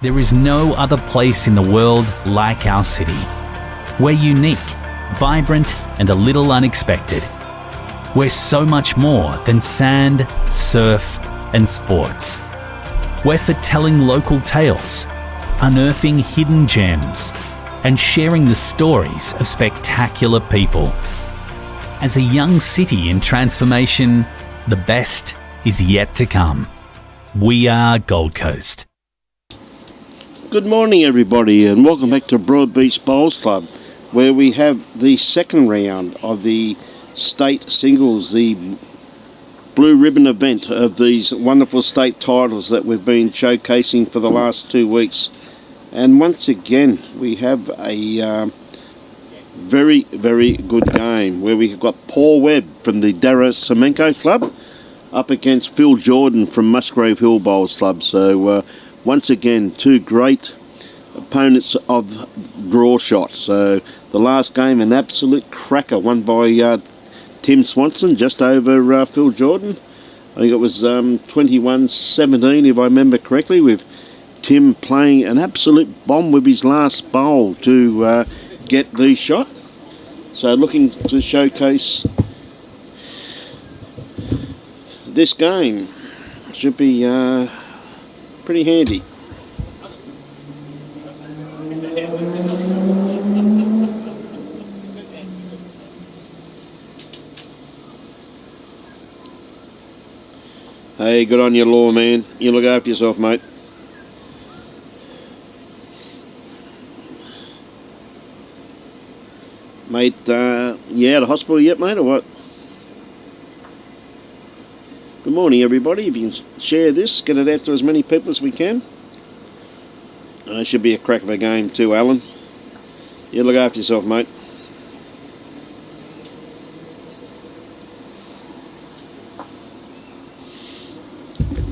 There is no other place in the world like our city. We're unique, vibrant, and a little unexpected. We're so much more than sand, surf, and sports. We're for telling local tales, unearthing hidden gems, and sharing the stories of spectacular people. As a young city in transformation, the best is yet to come. We are Gold Coast. Good morning, everybody, and welcome back to Broadbeach Bowls Club, where we have the second round of the state singles, the blue ribbon event of these wonderful state titles that we've been showcasing for the last 2 weeks. And once again, we have a very, very good game where we've got Paul Webb from the Darra Semenko Club up against Phil Jordan from Musgrave Hill Bowls Club. So once again, two great opponents of draw shots. So the last game, an absolute cracker, won by Tim Swanson, just over Phil Jordan. I think it was 21-17, if I remember correctly, with Tim playing an absolute bomb with his last bowl to get the shot. So looking to showcase this game. Should be pretty handy. Hey, good on you, Law man. You look after yourself, mate. Mate, you out of hospital yet, mate, or what? Good morning, everybody. If you can share this, get it out to as many people as we can. It should be a crack of a game too, Alan. You look after yourself, mate.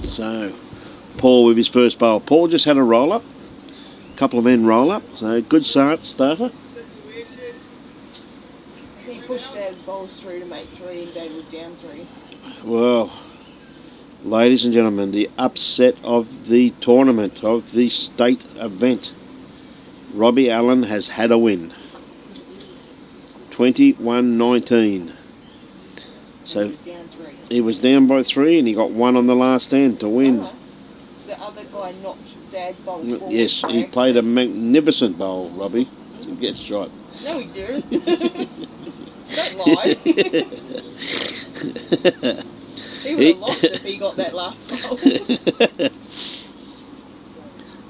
So, Paul with his first bowl. Paul just had a roll-up. A couple of men roll-up. So, good starter. He pushed Dad's bowls through to make 3 and Dad was down 3. Well, ladies and gentlemen, the upset of the tournament, of the state event. Robbie Allen has had a win. 21-19. So he was down by 3 and he got 1 on the last end to win. The other guy knocked Dad's bowl forward. Yes, he played a magnificent bowl, Robbie. He gets shot. No, he didn't. Don't lie. He would have lost if he got that last bowl.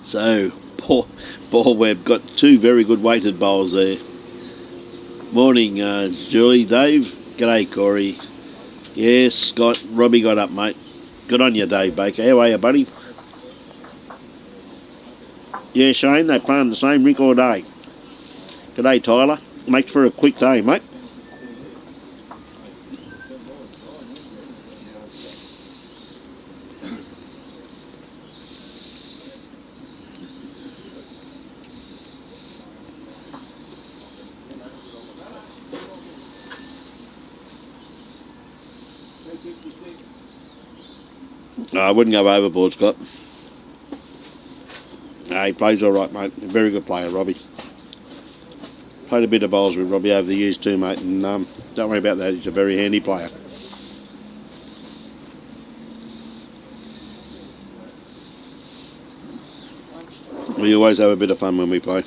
So, Paul Webb got 2 very good weighted bowls there. Morning, Julie, Dave. G'day, Corey. Yes, Scott. Robbie got up, mate. Good on you, Dave Baker. How are you, buddy? Yeah, Shane, they play on the same rink all day. G'day, Tyler. Makes for a quick day, mate. No, I wouldn't go overboard, Scott. No, he plays all right, mate. A very good player, Robbie. Played a bit of bowls with Robbie over the years too, mate, and don't worry about that. He's a very handy player. We always have a bit of fun when we play.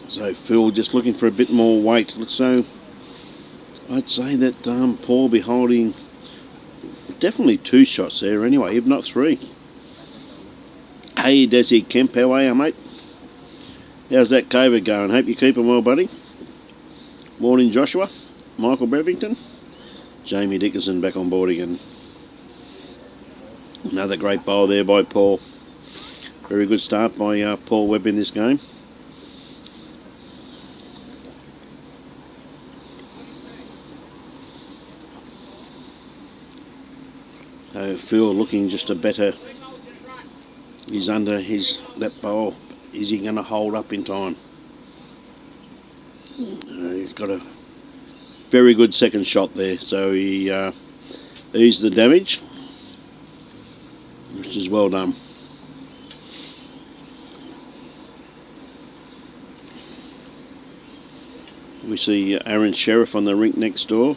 So Phil just looking for a bit more weight. So I'd say that Paul will be holding definitely 2 shots there anyway, if not 3. Hey, Desi Kemp, how are you, mate? How's that COVID going? Hope you're keeping well, buddy. Morning, Joshua. Michael Brevington. Jamie Dickinson back on board again. Another great bowl there by Paul. Very good start by Paul Webb in this game. So Phil looking just a better. He's under that bowl. Is he going to hold up in time? He's got a very good second shot there, so he eased the damage, which is well done. We see Aaron Sheriff on the rink next door.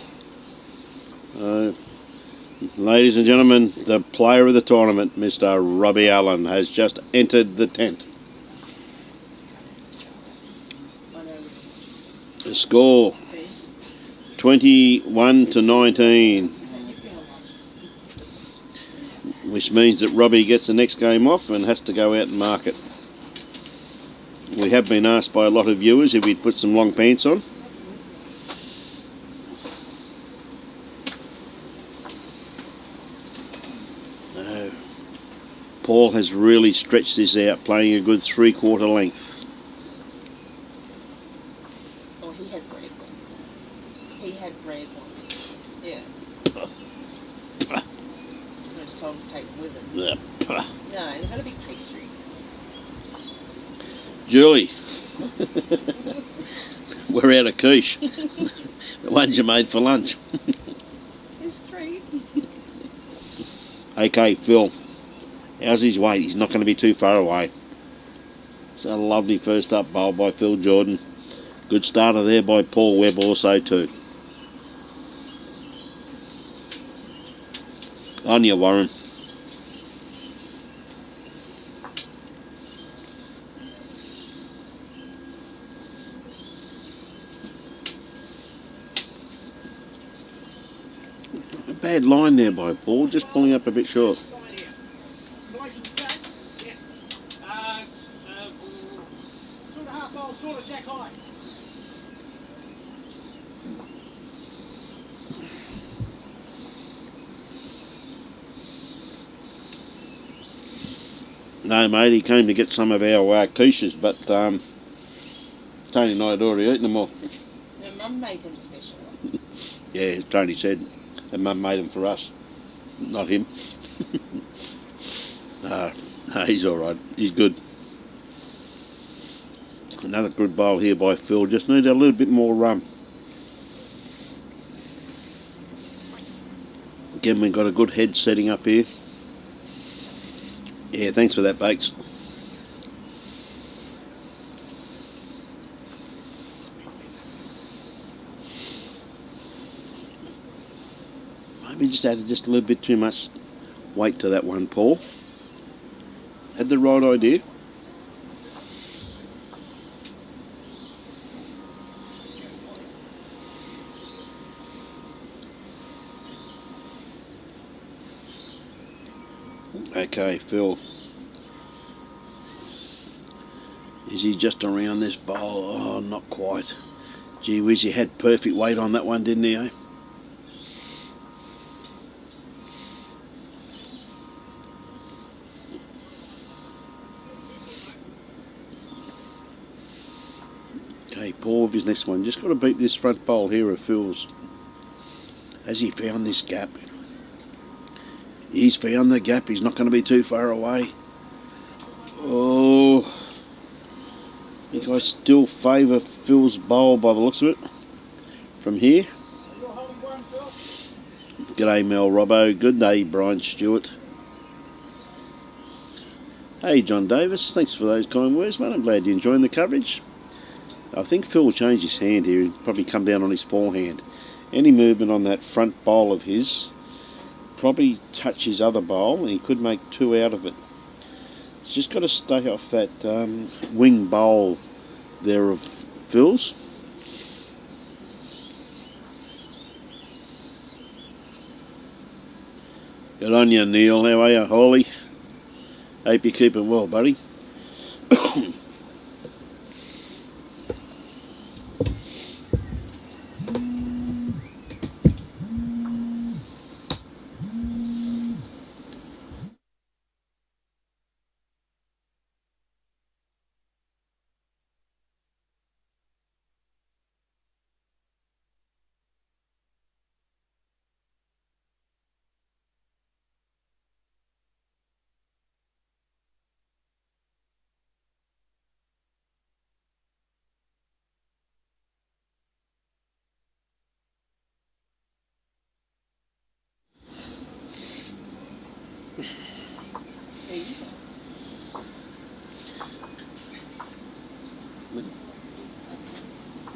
Ladies and gentlemen, the player of the tournament, Mr. Robbie Allen, has just entered the tent. The score, 21-19, which means that Robbie gets the next game off and has to go out and mark it. We have been asked by a lot of viewers if he'd put some long pants on. Paul has really stretched this out, playing a good 3/4 length. Oh, he had brave ones. He had brave ones. Yeah. I just told him to take with him. No, they're going to be pastry. Julie, we're out of quiche. The ones you made for lunch. There's 3. Okay, Phil. How's his weight? He's not going to be too far away. It's a lovely first up bowl by Phil Jordan. Good starter there by Paul Webb also too. On you, Warren. A bad line there by Paul, just pulling up a bit short. No, mate, he came to get some of our quiches, but Tony and I had already eaten them all. No, Mum made him special ones. Yeah, Tony said, and Mum made them for us, not him. No, he's all right. He's good. Another good bowl here by Phil. Just need a little bit more rum. Again, we've got a good head setting up here. Yeah, thanks for that, Bakes. Maybe just added just a little bit too much weight to that one, Paul. Had the right idea. Okay, Phil. Is he just around this bowl? Oh, not quite. Gee whiz, he had perfect weight on that one, didn't he, eh? Okay, Paul with his next one. Just got to beat this front bowl here of Phil's. Has he found this gap? He's found the gap. He's not going to be too far away. Oh, I think I still favour Phil's bowl by the looks of it. From here. G'day, Mel Robbo. Good day, Brian Stewart. Hey, John Davis. Thanks for those kind words, mate. I'm glad you're enjoying the coverage. I think Phil will change his hand here. He'll probably come down on his forehand. Any movement on that front bowl of his probably touch his other bowl, and he could make 2 out of it. He's just got to stay off that wing bowl there of Phil's. Good on you, Neil. How are you, Holly? Hope you're keeping well, buddy.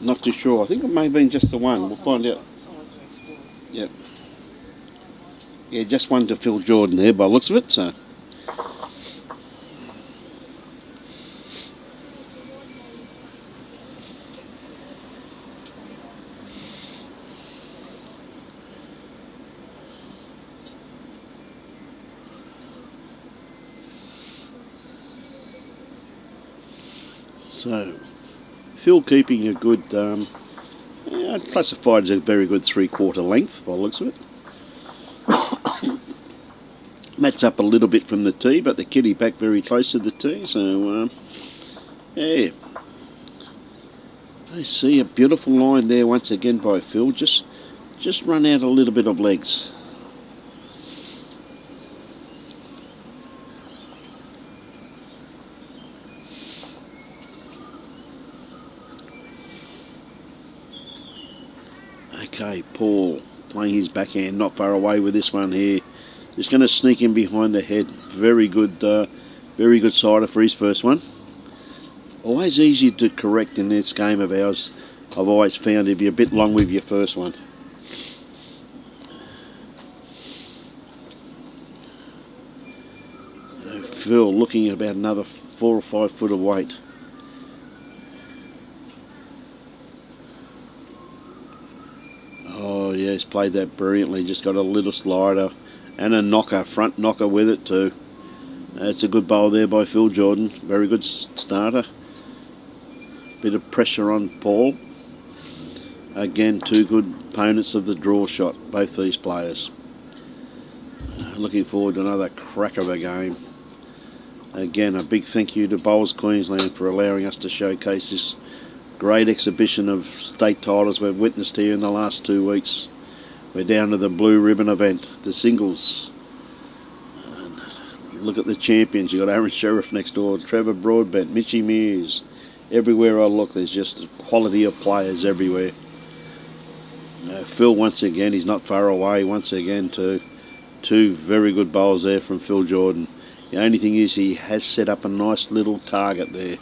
Not too sure. I think it may have been just the one. We'll find out. Someone's doing scores. Yep. Yeah, just one to Phil Jordan there by the looks of it. So. So, Phil keeping a good, yeah, I'd classify it as a very good 3/4 length by the looks of it. Matt's up a little bit from the tee, but the kitty back very close to the tee, so, yeah. I see a beautiful line there once again by Phil, just run out a little bit of legs. Okay, Paul playing his backhand not far away with this one here. Just going to sneak in behind the head. Very good sider for his first one. Always easy to correct in this game of ours. I've always found if you're a bit long with your first one. Phil looking at about another 4 or 5 foot of weight. Oh yeah, he's played that brilliantly. Just got a little slider and a knocker, front knocker with it too. That's a good bowl there by Phil Jordan. Very good starter. Bit of pressure on Paul. Again, two good opponents of the draw shot, both these players. Looking forward to another crack of a game. Again, a big thank you to Bowls Queensland for allowing us to showcase this great exhibition of state titles we've witnessed here in the last 2 weeks. We're down to the blue ribbon event, the singles. And look at the champions. You've got Aaron Sheriff next door, Trevor Broadbent, Mitchy Mears. Everywhere I look, there's just quality of players everywhere. Phil, once again, he's not far away. Once again, two very good bowls there from Phil Jordan. The only thing is he has set up a nice little target there.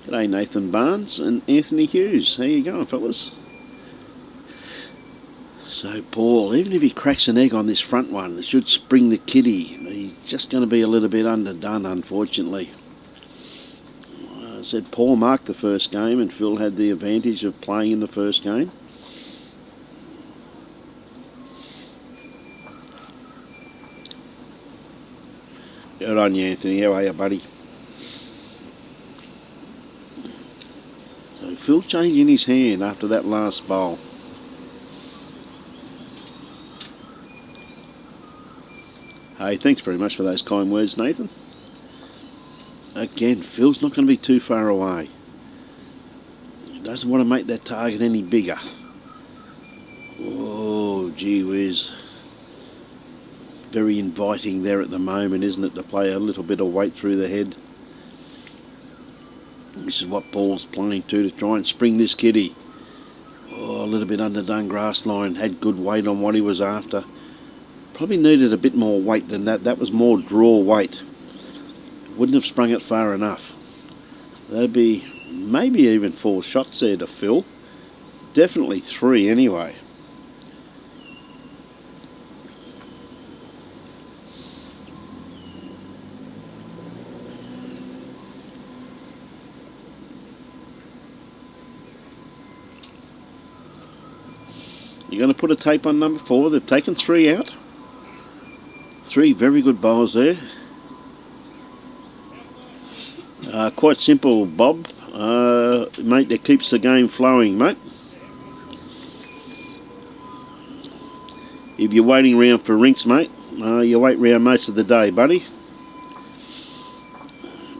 G'day Nathan Barnes and Anthony Hughes. How you going, fellas? So Paul, even if he cracks an egg on this front one, it should spring the kitty. He's just going to be a little bit underdone, unfortunately. I said Paul marked the first game and Phil had the advantage of playing in the first game. Good on you, Anthony. How are you, buddy? So Phil changing his hand after that last bowl. Hey, thanks very much for those kind words, Nathan. Again, Phil's not going to be too far away. He doesn't want to make that target any bigger. Oh, gee whiz. Very inviting there at the moment, isn't it, to play a little bit of weight through the head. This is what Paul's playing to try and spring this kitty. Oh, a little bit underdone grass line. Had good weight on what he was after. Probably needed a bit more weight than that. That was more draw weight. Wouldn't have sprung it far enough. That'd be maybe even 4 shots there to Phil. Definitely 3 anyway. You're going to put a tape on number 4. They've taken 3 out. 3 very good bowls there. Quite simple, Bob. Mate, that keeps the game flowing, mate. If you're waiting around for rinks, mate, you wait around most of the day, buddy.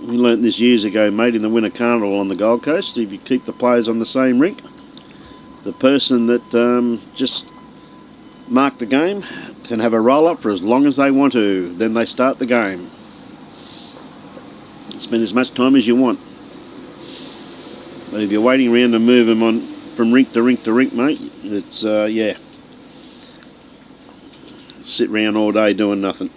We learnt this years ago, mate, in the Winter Carnival on the Gold Coast. If you keep the players on the same rink, the person that just marked the game can have a roll-up for as long as they want to. Then they start the game. Spend as much time as you want. But if you're waiting around to move them on from rink to rink to rink, mate, it's, yeah. Sit around all day doing nothing.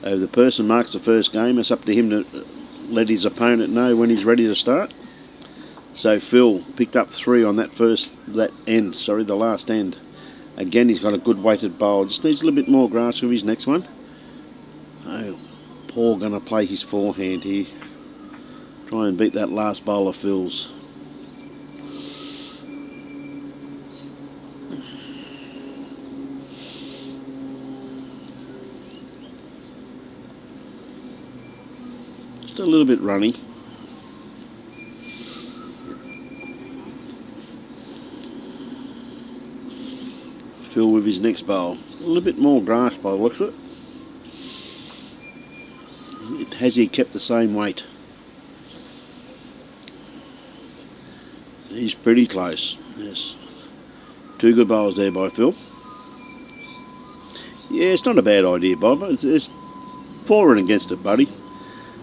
So the person marks the first game. It's up to him to let his opponent know when he's ready to start. So Phil picked up 3 on the last end. Again, he's got a good weighted bowl. Just needs a little bit more grass with his next one. Oh, Paul going to play his forehand here. Try and beat that last bowl of Phil's. Just a little bit runny. Phil with his next bowl. A little bit more grass by the looks of it. Has he kept the same weight? He's pretty close. Yes. 2 good bowls there by Phil. Yeah, it's not a bad idea, Bob. It's for and against it, buddy.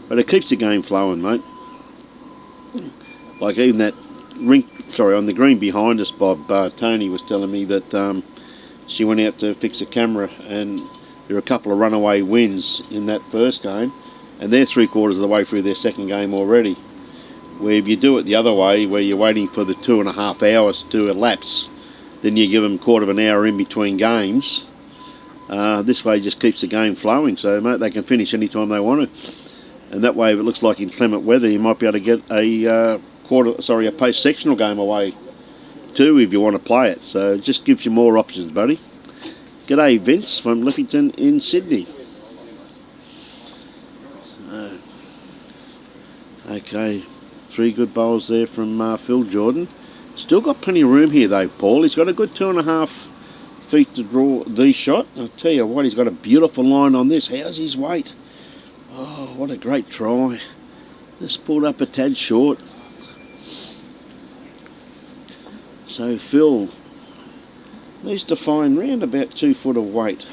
But it keeps the game flowing, mate. Like even that on the green behind us, Bob, Tony was telling me that she went out to fix a camera and there were a couple of runaway wins in that first game, and they're 3/4 of the way through their second game already. Where if you do it the other way, where you're waiting for the 2.5 hours to elapse, then you give them 1/4 of an hour in between games. This way just keeps the game flowing, so mate, they can finish any time they want to. And that way, if it looks like inclement weather, you might be able to get a post-sectional game away too if you want to play it. So it just gives you more options, buddy. G'day, Vince from Lippington in Sydney. Okay, 3 good bowls there from Phil Jordan. Still got plenty of room here though, Paul. He's got a good 2.5 feet to draw the shot. I'll tell you what, he's got a beautiful line on this. How's his weight? Oh, what a great try. Just pulled up a tad short. So Phil needs to find round about 2 foot of weight.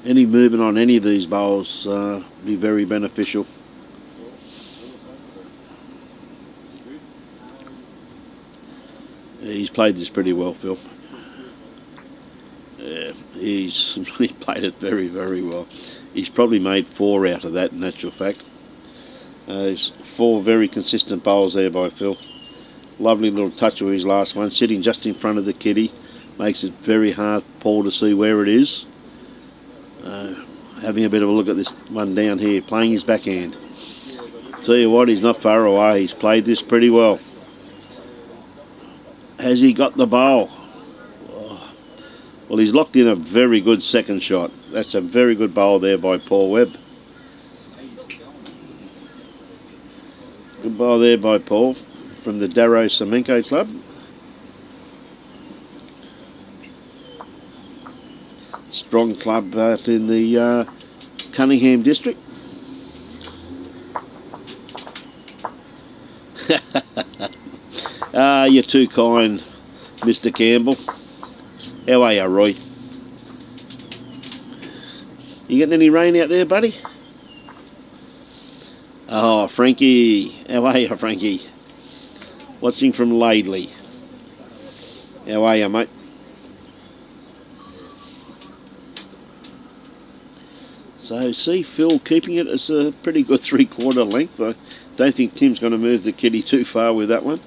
Any movement on any of these bowls be very beneficial. Yeah, he's played this pretty well, Phil. Yeah, he played it very, very well. He's probably made 4 out of that, in actual fact. There's 4 very consistent bowls there by Phil. Lovely little touch of his last one, sitting just in front of the kitty. Makes it very hard, Paul, to see where it is. Having a bit of a look at this one down here, playing his backhand. Tell you what, he's not far away. He's played this pretty well. Has he got the bowl? Oh. Well, he's locked in a very good second shot. That's a very good bowl there by Paul Webb. Good bowl there by Paul from the Darrow Semenko Club. Strong club out in the Cunningham district. You're too kind, Mr. Campbell. How are you, Roy? You getting any rain out there, buddy? Oh, Frankie. How are you, Frankie? Watching from Laidley. How are you, mate? So, see, Phil keeping it as a pretty good 3/4 length. I don't think Tim's going to move the kitty too far with that one.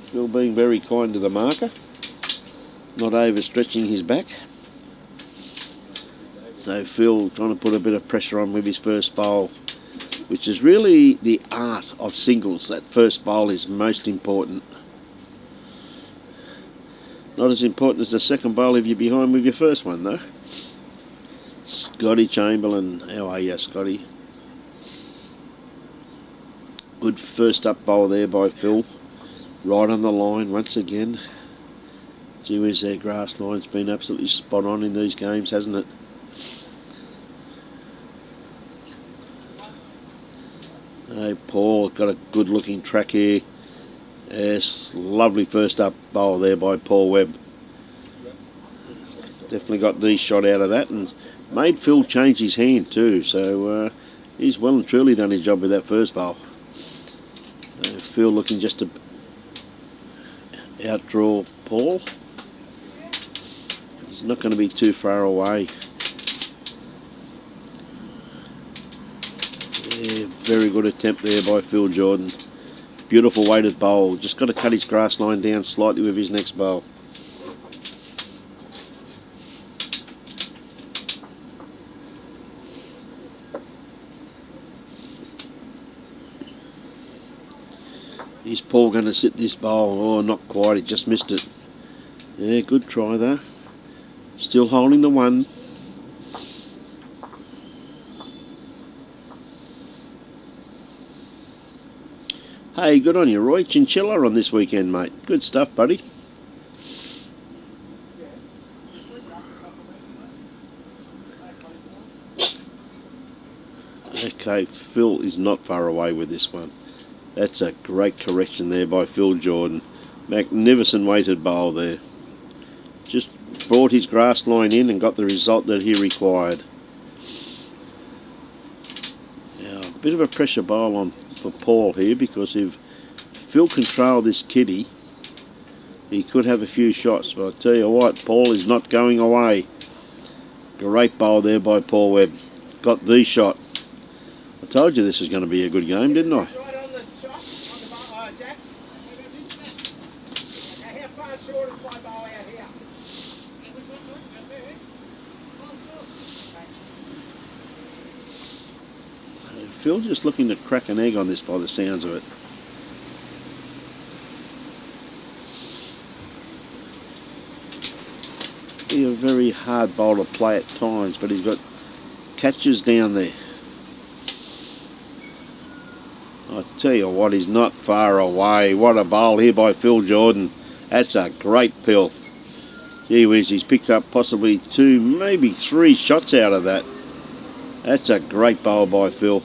Phil being very kind to the marker, not overstretching his back. So Phil trying to put a bit of pressure on with his first bowl, which is really the art of singles. That first bowl is most important. Not as important as the second bowl if you're behind with your first one, though. Scotty Chamberlain, how are you, Scotty? Good first up bowl there by Phil. Right on the line once again. Gee whiz, their grass line's been absolutely spot on in these games, hasn't it? Hey, Paul, got a good looking track here. Yes, lovely first up bowl there by Paul Webb. Definitely got the shot out of that and made Phil change his hand too, so he's well and truly done his job with that first bowl. Phil looking just to outdraw Paul. He's not going to be too far away. Very good attempt there by Phil Jordan. Beautiful weighted bowl. Just got to cut his grass line down slightly with his next bowl. Is Paul going to sit this bowl? Oh, not quite. He just missed it. Yeah, good try though. Still holding the one. Hey, good on you, Roy. Chinchilla on this weekend, mate. Good stuff, buddy. Okay, Phil is not far away with this one. That's a great correction there by Phil Jordan. Magnificent weighted bowl there. Just brought his grass line in and got the result that he required. Now, a bit of a pressure bowl on for Paul here, because if Phil controlled this kitty, he could have a few shots. But I tell you what, Paul is not going away. Great bowl there by Paul Webb. Got the shot. I told you this was going to be a good game, didn't I? Phil's just looking to crack an egg on this by the sounds of it. Be a very hard bowl to play at times, but he's got catches down there. I tell you what, he's not far away. What a bowl here by Phil Jordan. That's a great pill. Gee whiz, he's picked up possibly 2, maybe 3 shots out of that. That's a great bowl by Phil.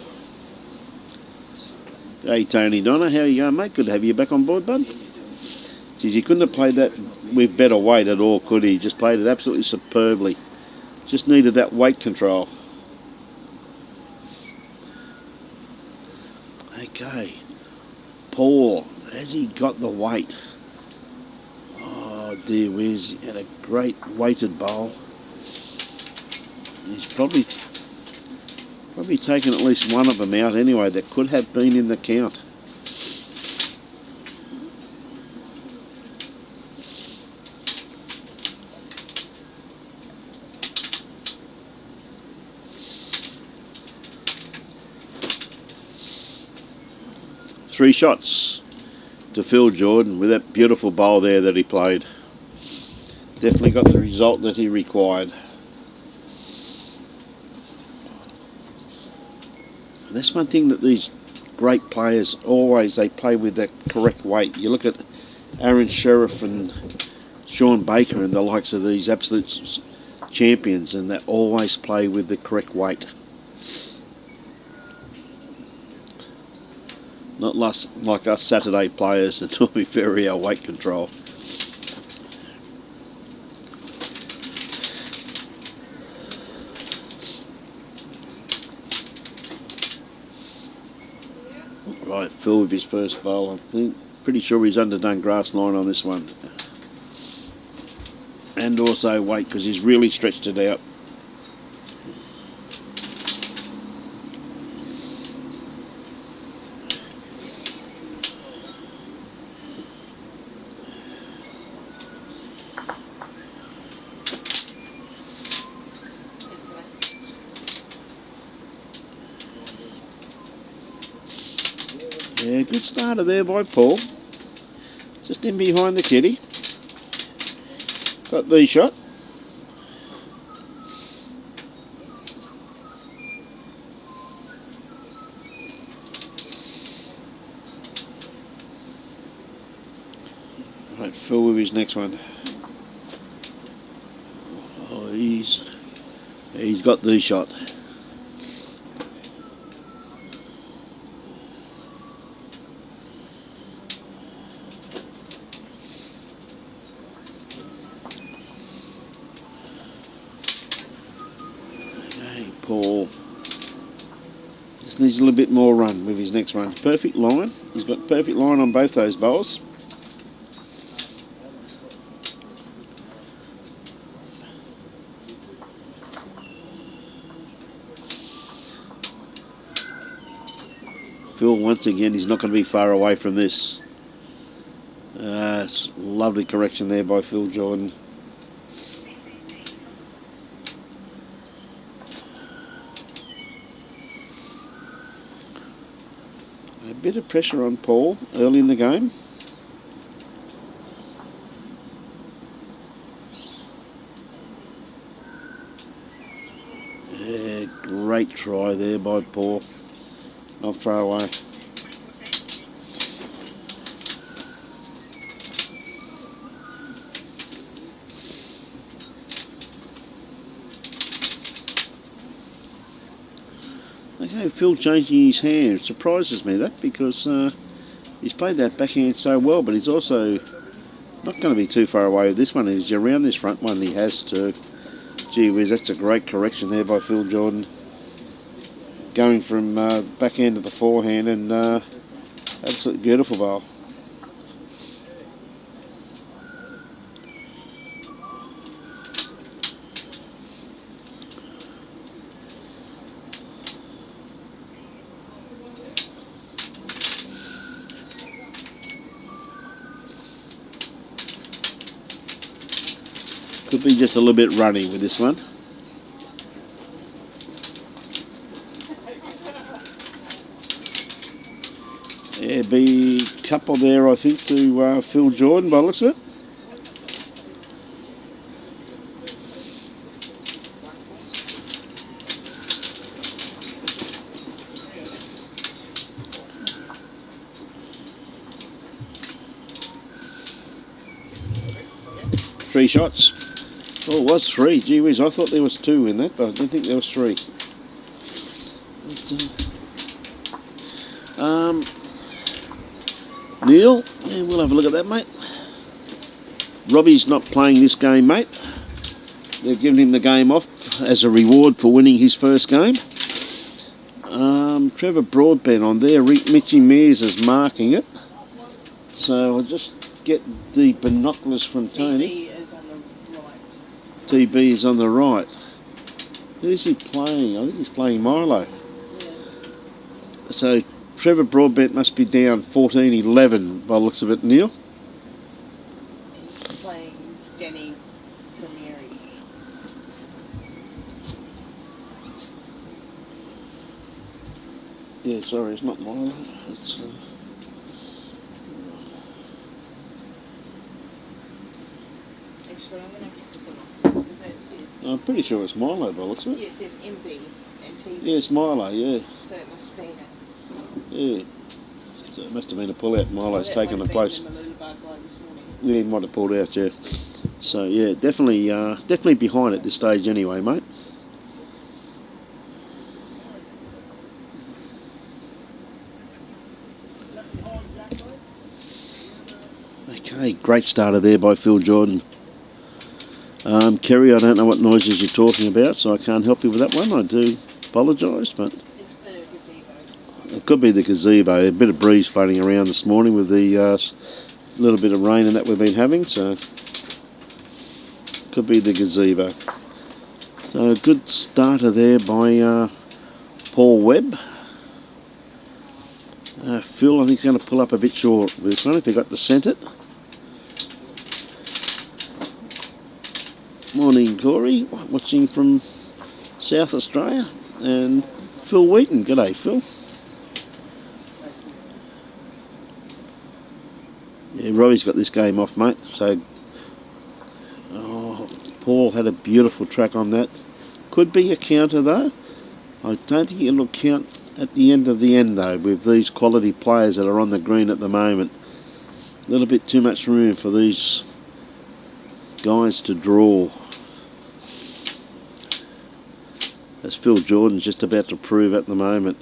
Hey Tony Donna, how you going, mate? Good to have you back on board, bud. Geez, he couldn't have played that with better weight at all, could he? Just played it absolutely superbly. Just needed that weight control. Okay, Paul, has he got the weight? Oh dear whiz, he had a great weighted bowl. He's probably taken at least one of them out anyway that could have been in the count. Three shots to Phil Jordan with that beautiful bowl there that he played. Definitely got the result that he required. That's one thing that these great players always, they play with that correct weight. You look at Aaron Sheriff and Sean Baker and the likes of these absolute champions, and they always play with the correct weight. Not like us Saturday players until we vary our weight control. Right, Phil with his first bowl. I think, pretty sure he's underdone grass line on this one. And also weight, because he's really stretched it out. Yeah, good starter there by Paul. Just in behind the kitty. Got the shot. Right, Phil with his next one. Oh, he's got the shot. Paul just needs a little bit more run with his next one. Perfect line. He's got perfect line on both those bowls. Phil, once again, he's not going to be far away from this. Lovely correction there by Phil Jordan. A bit of pressure on Paul early in the game. Yeah, great try there by Paul. Not far away. Okay, Phil changing his hand. It surprises me that, because he's played that backhand so well, but he's also not going to be too far away with this one. He's around this front one, he has to. Gee whiz, that's a great correction there by Phil Jordan. Going from backhand to the forehand, and absolutely beautiful bowl. Could be just a little bit runny with this one. Yeah, be a couple there, I think, to Phil Jordan by the looks of it. Three shots. Oh, it was three. Gee whiz, I thought there was two in that, but I didn't think there was three. Neil, yeah, we'll have a look at that, mate. Robbie's not playing this game, mate. They've given him the game off as a reward for winning his first game. Trevor Broadbent on there. Mitchy Mears is marking it. So I'll just get the binoculars from Tony. TB is on the right. TB is on the right. Who's he playing? I think he's playing Milo. Yeah. So Trevor Broadbent must be down 14-11 by the looks of it, Neil. He's playing Denny Ranieri. Yeah, sorry, it's not Milo. It's Actually, I'm going to have to put on because it says. I'm pretty sure it's Milo by the looks of it. Yeah, it says MB and TB. Yeah, it's Milo, yeah. So it must be that. Yeah. So it must have been a pull-out. Milo's That taken might the have place. been the Malula Bar guy this morning. Yeah, he might have pulled out, yeah. So, yeah, definitely behind at this stage anyway, mate. Okay, great starter there by Phil Jordan. Kerry, I don't know what noises you're talking about, so I can't help you with that one. I do apologise, but It's the gazebo. it could be the gazebo. A bit of breeze floating around this morning with the little bit of rain and that we've been having, so could be the gazebo. So a good starter there by Paul Webb. Phil, I think, is going to pull up a bit short with this one if he got to scent it. Morning, Corey, watching from South Australia, and Phil Wheaton. G'day, Phil. Yeah, Robbie's got this game off, mate. So, Paul had a beautiful track on that. Could be a counter though. I don't think it'll count at the end of the end though, with these quality players that are on the green at the moment. A little bit too much room for these guys to draw. As Phil Jordan's just about to prove at the moment.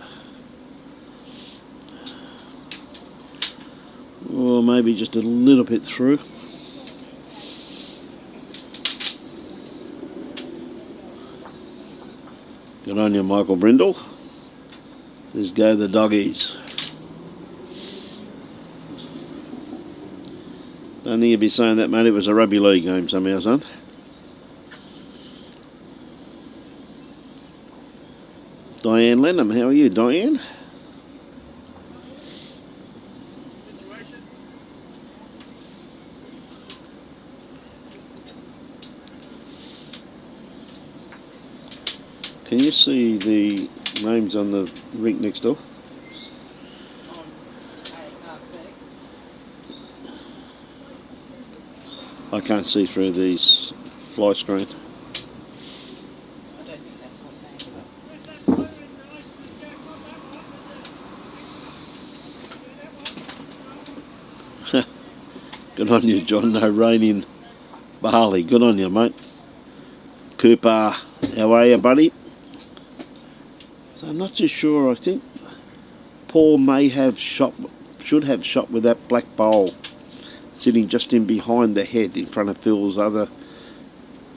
Or maybe just a little bit through. Good on you, Michael Brindle. Let's go the doggies. Don't think you'd be saying that, mate. It was a rugby league game somehow, son. Diane Lenham, how are you, Diane? Can you see the names on the rink next door? I can't see through these fly screen. I don't think they've got names. Good on you, John. No rain in Bali. Good on you, mate. Cooper, how are you, buddy? So I'm not too sure. I think Paul may have should have shot with that black bowl sitting just in behind the head in front of Phil's other.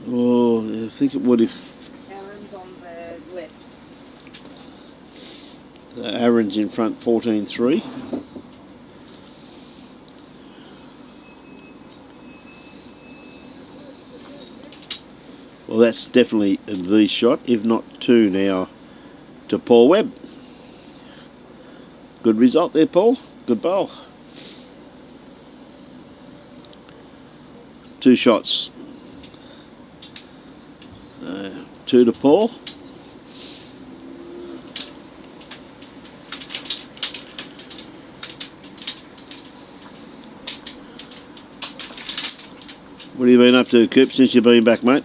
Oh, I think it would if Aaron's on the left. Aaron's in front 14-3. Well, that's definitely the shot, if not two now, to Paul Webb. Good result there, Paul. Good bowl. Two shots. Two to Paul. What have you been up to, Coop, since you've been back, mate?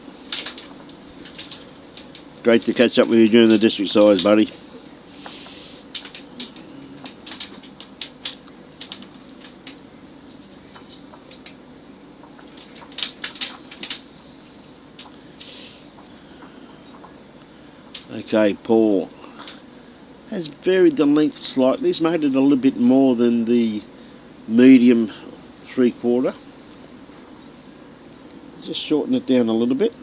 Great to catch up with you during the district size, buddy. Okay, Paul has varied the length slightly. He's made it a little bit more than the medium 3/4. Just shorten it down a little bit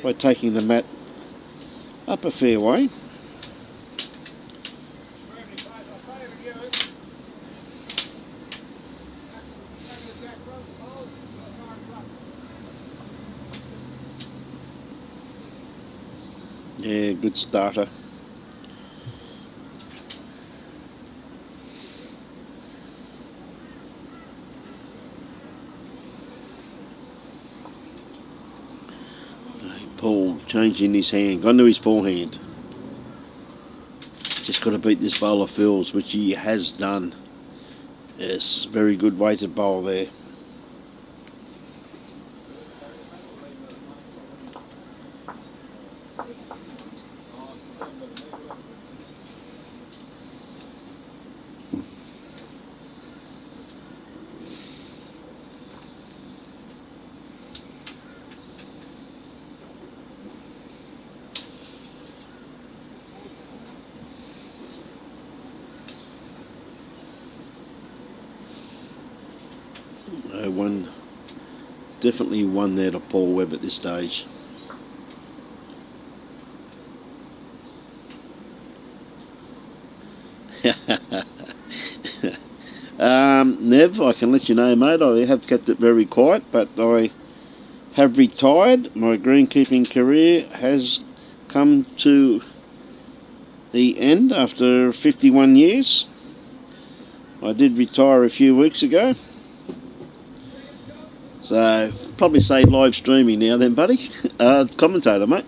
by taking the mat up a fair way. Yeah, good starter. Paul changing his hand, gone to his forehand. Just got to beat this bowl of Phil's, which he has done. Yes, very good weighted bowl there. Definitely one there to Paul Webb at this stage. Nev, I can let you know, mate, I have kept it very quiet, but I have retired. My greenkeeping career has come to the end after 51 years. I did retire a few weeks ago. So, probably say live streaming now then, buddy. Commentator, mate.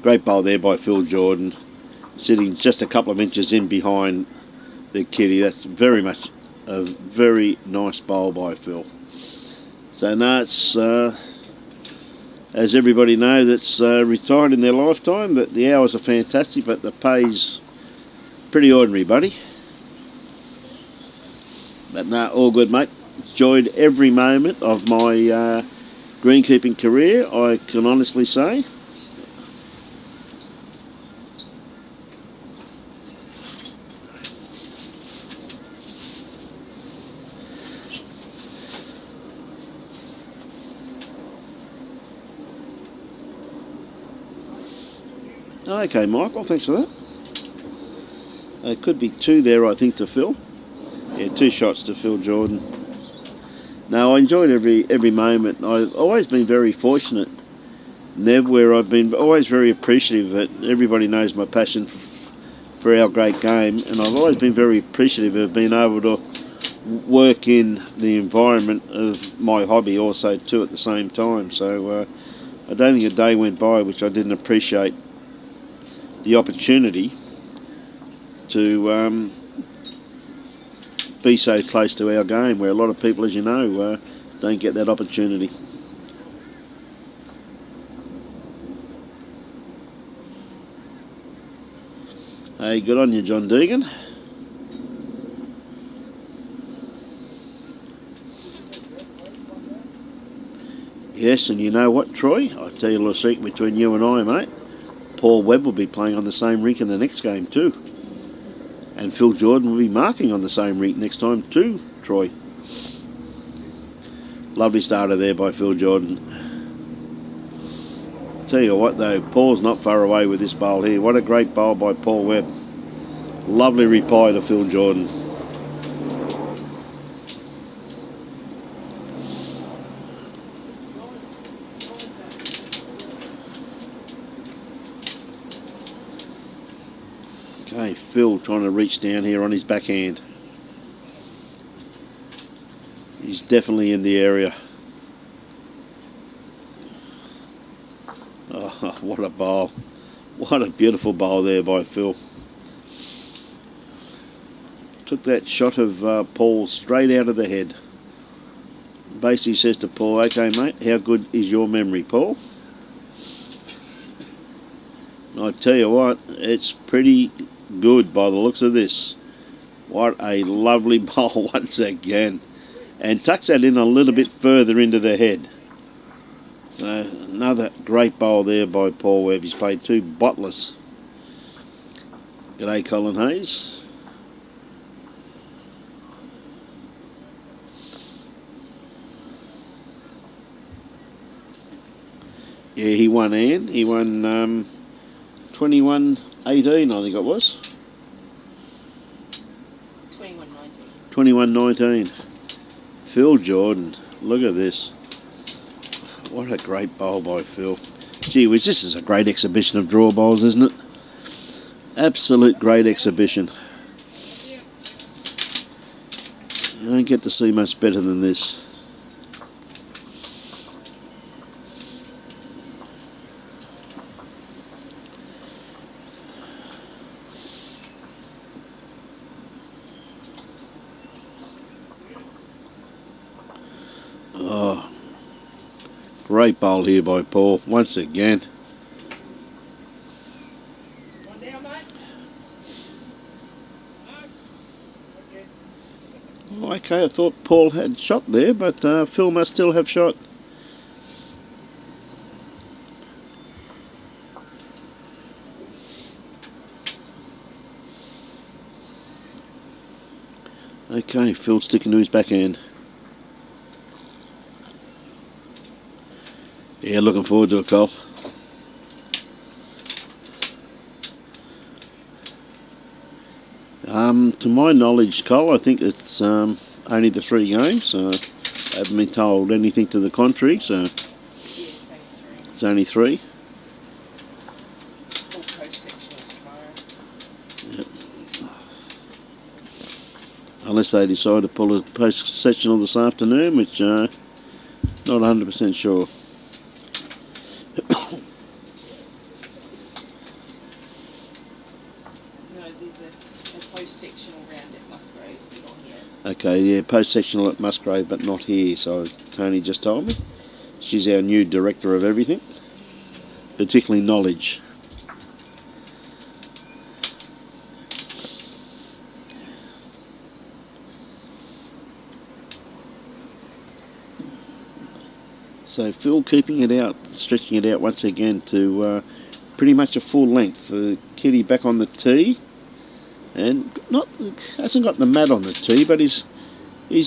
Great bowl there by Phil Jordan. Sitting just a couple of inches in behind the kitty. That's very much a very nice bowl by Phil. So, no, it's, as everybody knows that's retired in their lifetime, that the hours are fantastic, but the pay's pretty ordinary, buddy. But no, all good, mate. Enjoyed every moment of my greenkeeping career, I can honestly say. Okay, Michael, thanks for that. It could be two there, I think, to Phil. Yeah, two shots to Phil Jordan. No, I enjoyed every moment. I've always been very fortunate, Nev, where I've been always very appreciative that everybody knows my passion for our great game, and I've always been very appreciative of being able to work in the environment of my hobby also too at the same time. So I don't think a day went by which I didn't appreciate the opportunity to be so close to our game, where a lot of people, as you know, don't get that opportunity. Hey, good on you, John Deegan. Yes, and you know what, Troy? I'll tell you a little secret between you and I, mate. Paul Webb will be playing on the same rink in the next game too. And Phil Jordan will be marking on the same rink next time too, Troy. Lovely starter there by Phil Jordan. Tell you what though, Paul's not far away with this bowl here. What a great bowl by Paul Webb. Lovely reply to Phil Jordan. Okay, Phil trying to reach down here on his backhand. He's definitely in the area. Oh, what a bowl. What a beautiful bowl there by Phil. Took that shot of Paul straight out of the head. Basically says to Paul, okay mate, how good is your memory, Paul? And I tell you what, it's pretty good by the looks of this. What a lovely bowl once again. And tucks that in a little bit further into the head. So another great bowl there by Paul Webb. He's played two botless. G'day Colin Hayes. Yeah, he won, Ann. He won 21-18, I think it was. 21-19. 21-19. Phil Jordan. Look at this. What a great bowl by Phil. Gee whiz, this is a great exhibition of draw bowls, isn't it? Absolute great exhibition. You don't get to see much better than this. Oh, great bowl here by Paul once again. One down, mate. Oh, okay, I thought Paul had shot there, but Phil must still have shot. Okay, Phil sticking to his backhand. Yeah, looking forward to it, Cole. To my knowledge, Cole, I think it's only the 3 games. I haven't been told anything to the contrary, so it's only 3. All Coast-Sectional tomorrow. Yep. Unless they decide to pull a post-sectional this afternoon, which not 100% sure. No, there's a post-sectional round at Musgrave, not here. Okay, yeah, post-sectional at Musgrave, but not here, so Tony just told me. She's our new director of everything, particularly knowledge. So Phil keeping it out, stretching it out once again to pretty much a full length. Kitty back on the tee, and hasn't got the mat on the tee, but he's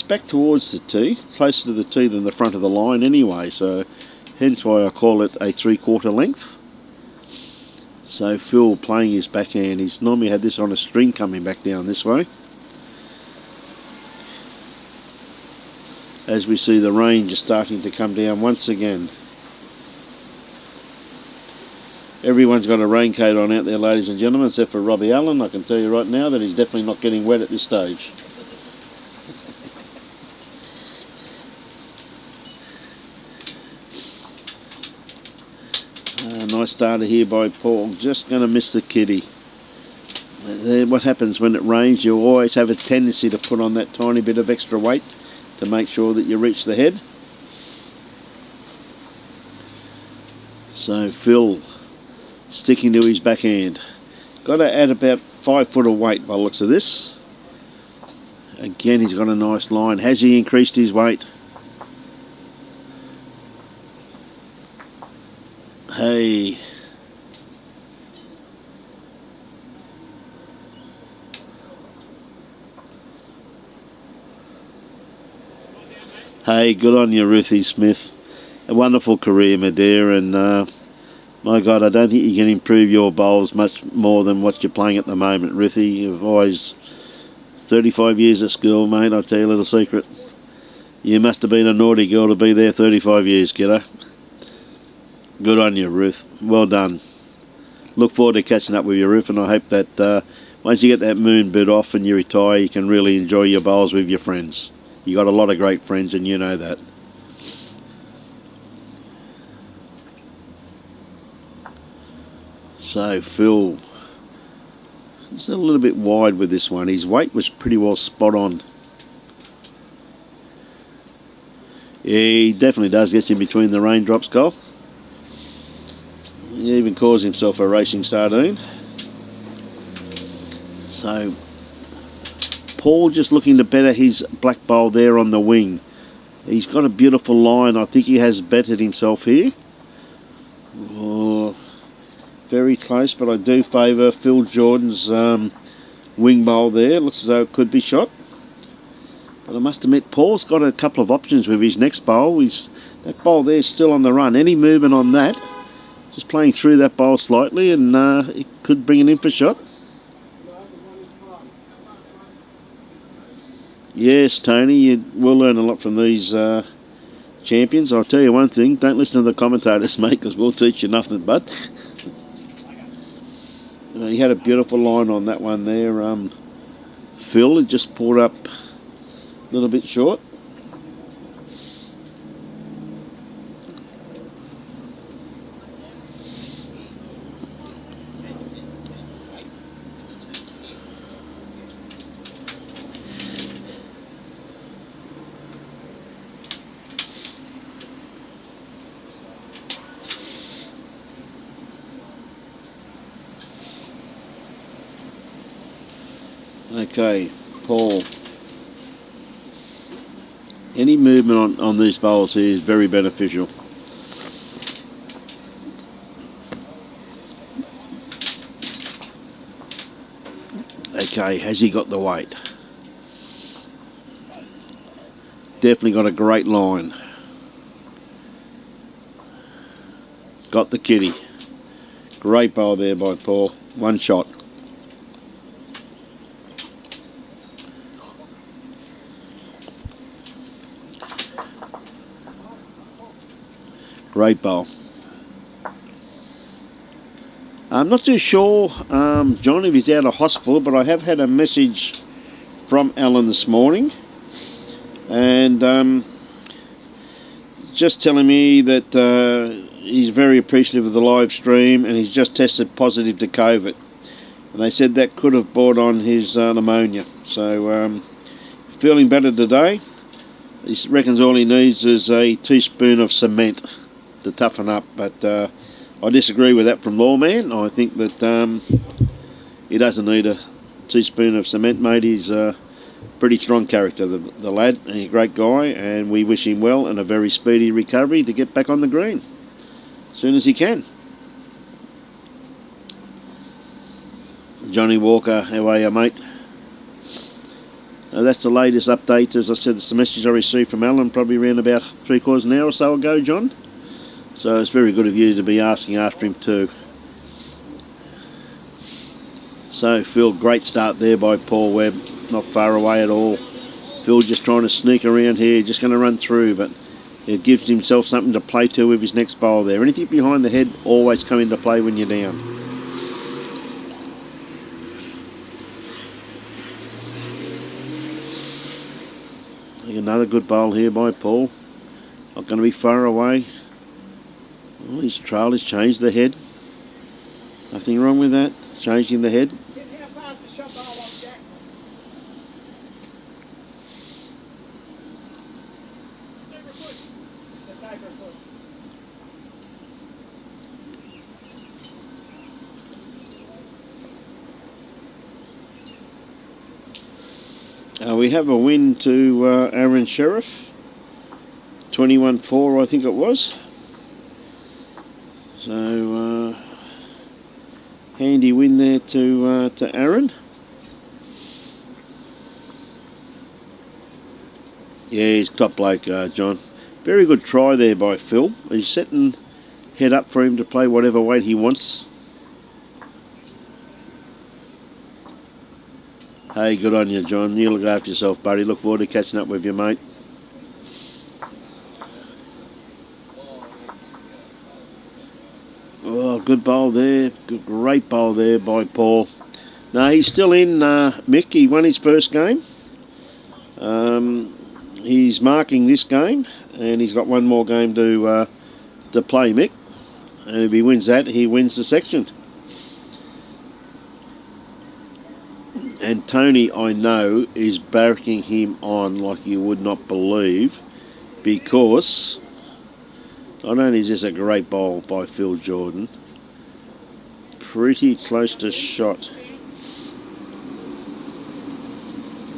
back towards the tee, closer to the tee than the front of the line anyway. So hence why I call it a 3/4 length. So Phil playing his backhand. He's normally had this on a string coming back down this way. As we see the rain just starting to come down once again. Everyone's got a raincoat on out there, ladies and gentlemen, except for Robbie Allen. I can tell you right now that he's definitely not getting wet at this stage. Nice starter here by Paul. Just going to miss the kitty. What happens when it rains, you always have a tendency to put on that tiny bit of extra weight to make sure that you reach the head. So Phil sticking to his backhand. Got to add about 5 foot of weight by the looks of this. Again, he's got a nice line. Has he increased his weight? Hey. Hey, good on you, Ruthie Smith. A wonderful career, my dear, and my God, I don't think you can improve your bowls much more than what you're playing at the moment, Ruthie. You've always 35 years at school, mate. I'll tell you a little secret. You must have been a naughty girl to be there 35 years, kiddo. Good on you, Ruth. Well done. Look forward to catching up with you, Ruth, and I hope that once you get that moon boot off and you retire, you can really enjoy your bowls with your friends. You got a lot of great friends, and you know that. So Phil, he's a little bit wide with this one. His weight was pretty well spot on. Yeah, he definitely does. Gets in between the raindrops, Cole. He even calls himself a racing sardine. So Paul just looking to better his black bowl there on the wing. He's got a beautiful line. I think he has bettered himself here. Oh, very close, but I do favour Phil Jordan's wing bowl there. Looks as though it could be shot. But I must admit, Paul's got a couple of options with his next bowl. That bowl there is still on the run. Any movement on that, just playing through that bowl slightly, and it could bring it in for shot. Yes, Tony, you will learn a lot from these champions. I'll tell you one thing, don't listen to the commentators, mate, because we'll teach you nothing but. He had a beautiful line on that one there. Phil had just pulled up a little bit short. Okay, Paul. Any movement on these bowls here is very beneficial. Okay, has he got the weight? Definitely got a great line. Got the kitty. Great bowl there by Paul. One shot. Great bowl. I'm not too sure, John, if he's out of hospital, but I have had a message from Alan this morning, and just telling me that he's very appreciative of the live stream, and he's just tested positive to COVID, and they said that could have brought on his pneumonia. So feeling better today. He reckons all he needs is a teaspoon of cement to toughen up, but I disagree with that from Lawman. I think that he doesn't need a teaspoon of cement, mate. He's a pretty strong character, the lad, and he's a great guy, and we wish him well and a very speedy recovery to get back on the green as soon as he can. Johnny Walker, how are you, mate? That's the latest update. As I said, it's the message I received from Alan probably around about 3/4 an hour or so ago, John. So it's very good of you to be asking after him too. So Phil, great start there by Paul Webb, not far away at all. Phil just trying to sneak around here, just going to run through, but it gives himself something to play to with his next bowl there. Anything behind the head always come into play when you're down. Another good bowl here by Paul. Not going to be far away. Oh, his trail has changed the head. Nothing wrong with that. Changing the head. We have a win to Aaron Sheriff, 21-4 I think it was. So handy win there to Aaron. Yeah, he's top bloke, John. Very good try there by Phil. He's setting head up for him to play whatever weight he wants. Hey, good on you, John. You look after yourself, buddy. Look forward to catching up with you, mate. Oh, good bowl there. Great bowl there by Paul. No, he's still in, Mick. He won his first game. He's marking this game, and he's got one more game to play, Mick. And if he wins that, he wins the section. And Tony, I know, is barracking him on like you would not believe, because not only is this a great bowl by Phil Jordan, pretty close to shot.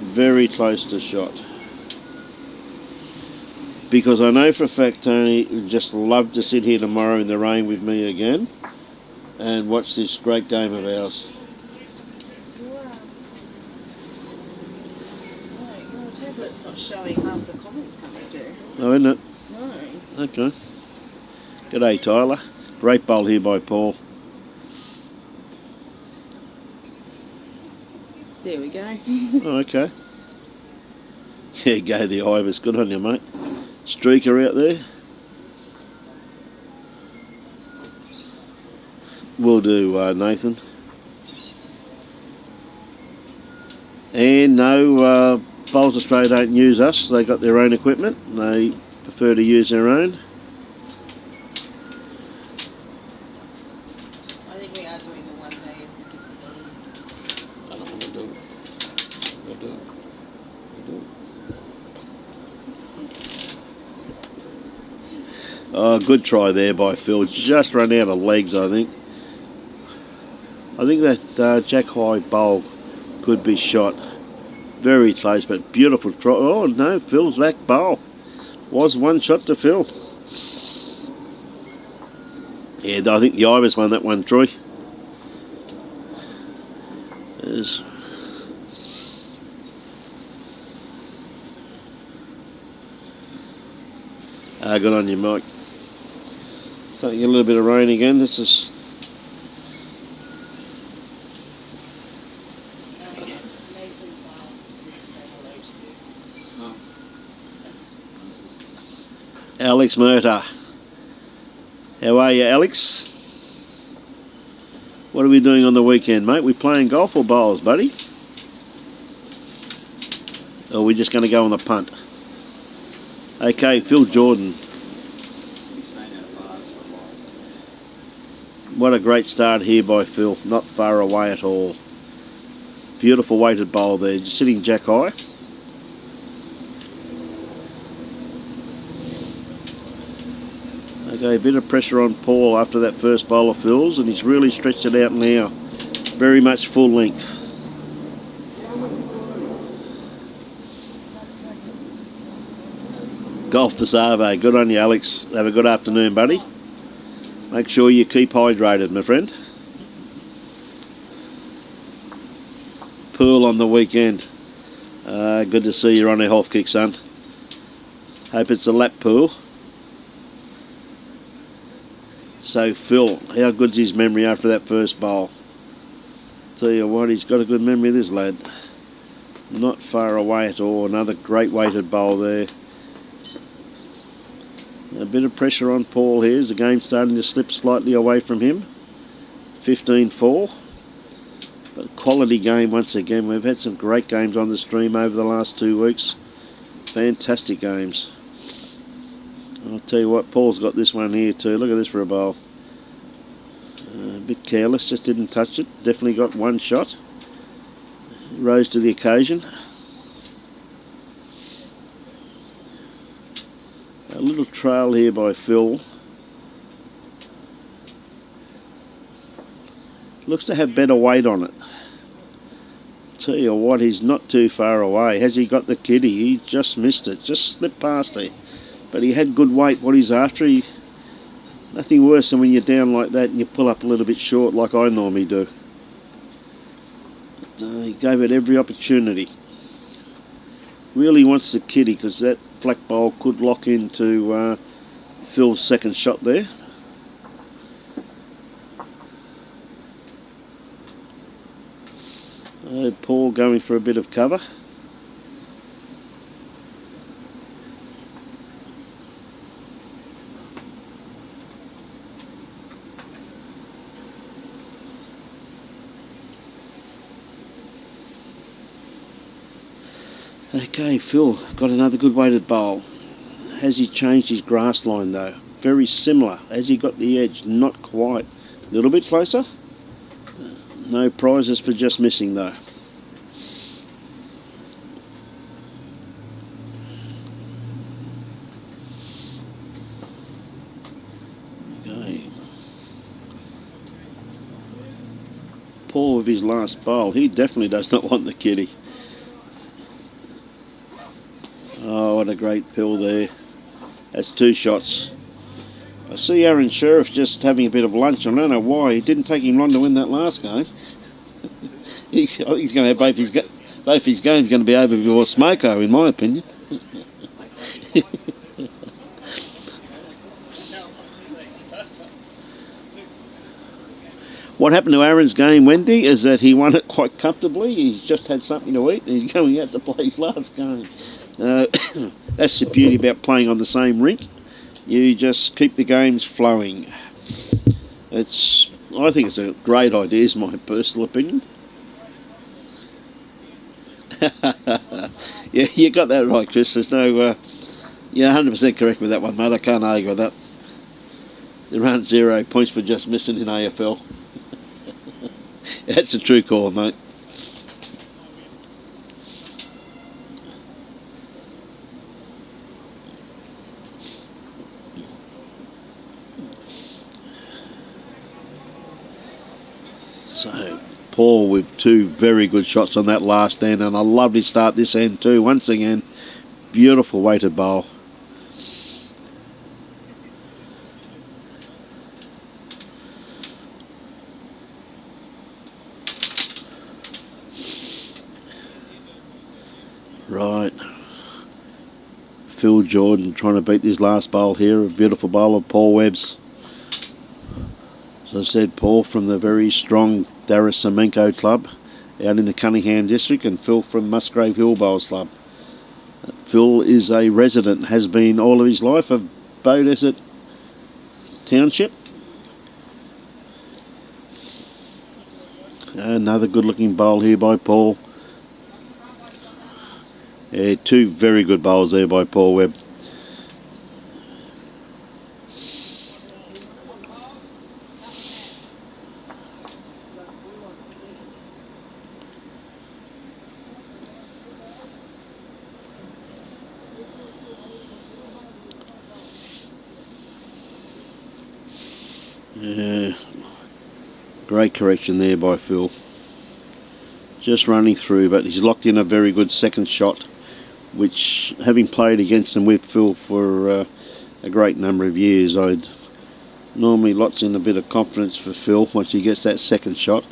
Very close to shot. Because I know for a fact Tony would just love to sit here tomorrow in the rain with me again and watch this great game of ours. It's not showing half the comments coming through. Oh, isn't it? No. Okay. G'day, Tyler. Great bowl here by Paul. There we go. Oh, okay. Yeah, go the Ibis. Good on you, mate. Streaker out there. Will do, Nathan. And no, Bowls Australia don't use us. They got their own equipment. They prefer to use their own. I think we are doing the 1 day of disability. I don't want to do it. I'll do it. Oh, good try there by Phil. Just run out of legs, I think. I think that Jack High bowl could be shot. Very close, but beautiful try. Oh, no, Phil's back bowl. Was one shot to Phil. Yeah, I think the Ibis won that one, Troy. There's... good on you, Mike. Starting to get a little bit of rain again. This is... Alex Murta. How are you, Alex? What are we doing on the weekend, mate? We playing golf or bowls, buddy? Or are we just going to go on the punt? Okay, Phil Jordan. What a great start here by Phil. Not far away at all. Beautiful weighted bowl there. Just sitting jack high. Okay, a bit of pressure on Paul after that first bowl of Phil's, and he's really stretched it out now. Very much full length. Golf the Savo. Good on you, Alex. Have a good afternoon, buddy. Make sure you keep hydrated, my friend. Pool on the weekend. Good to see you're on a health kick, son. Hope it's a lap pool. So Phil, how good's his memory after that first bowl? Tell you what, he's got a good memory, this lad. Not far away at all. Another great weighted bowl there. A bit of pressure on Paul here as the game's starting to slip slightly away from him. 15-4. But quality game once again. We've had some great games on the stream over the last 2 weeks. Fantastic games. I'll tell you what, Paul's got this one here too. Look at this for a bowl. bit careless, just didn't touch it. Definitely got one shot. Rose to the occasion. A little trail here by Phil. Looks to have better weight on it. Tell you what, he's not too far away. Has he got the kitty? He just missed it, just slipped past it. But he had good weight, what he's after. Nothing worse than when you're down like that and you pull up a little bit short like I normally do. But, he gave it every opportunity. Really wants the kitty because that black bowl could lock into Phil's second shot there. Paul going for a bit of cover. Okay, Phil got another good weighted bowl. Has he changed his grass line though? Very similar. Has he got the edge? Not quite. A little bit closer. No prizes for just missing though. Okay. Paul with his last bowl. He definitely does not want the kitty. Oh, what a great pill there. That's two shots. I see Aaron Sheriff just having a bit of lunch. I don't know why. It didn't take him long to win that last game. I think he's going to have both his games going to be over before Smoko, in my opinion. What happened to Aaron's game, Wendy, is that he won it quite comfortably. He's just had something to eat and he's going out to play his last game. That's the beauty about playing on the same rink. You just keep the games flowing. I think it's a great idea, is my personal opinion. Yeah, you got that right, Chris. There's no... you're 100% correct with that one, mate. I can't argue with that. There aren't 0 points for just missing in AFL. That's a true call, mate. So, Paul with two very good shots on that last end, and a lovely start this end too. Once again, beautiful weighted bowl. Right. Phil Jordan trying to beat this last bowl here. A beautiful bowl of Paul Webb's. As I said, Paul from the very strong Darra-Semenko Club out in the Cunningham district, and Phil from Musgrave Hill Bowls Club. Phil is a resident, has been all of his life of Beaudesert Township. Another good looking bowl here by Paul. Yeah, two very good bowls there by Paul Webb. Yeah, great correction there by Phil. Just running through, but he's locked in a very good second shot, which, having played against him with Phil for a great number of years, I'd normally lots in a bit of confidence for Phil once he gets that second shot.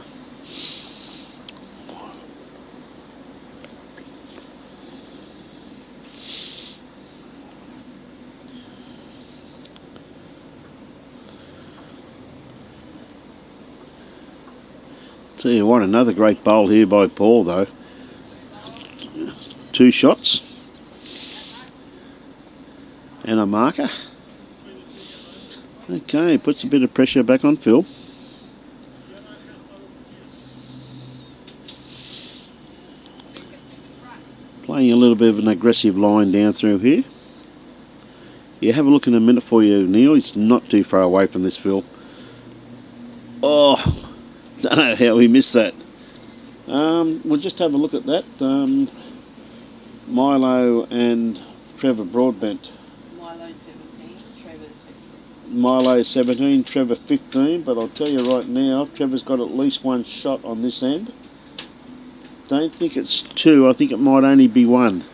Tell you what, another great bowl here by Paul though. Two shots and a marker. Okay, puts a bit of pressure back on Phil. Playing a little bit of an aggressive line down through here. Yeah, have a look in a minute for you, Neil. It's not too far away from this, Phil. Oh, don't know how we missed that. We'll just have a look at that. Milo and Trevor Broadbent. Milo's 17, Trevor's 15. Milo 17, Trevor 15, but I'll tell you right now, Trevor's got at least one shot on this end. Don't think it's two, I think it might only be one.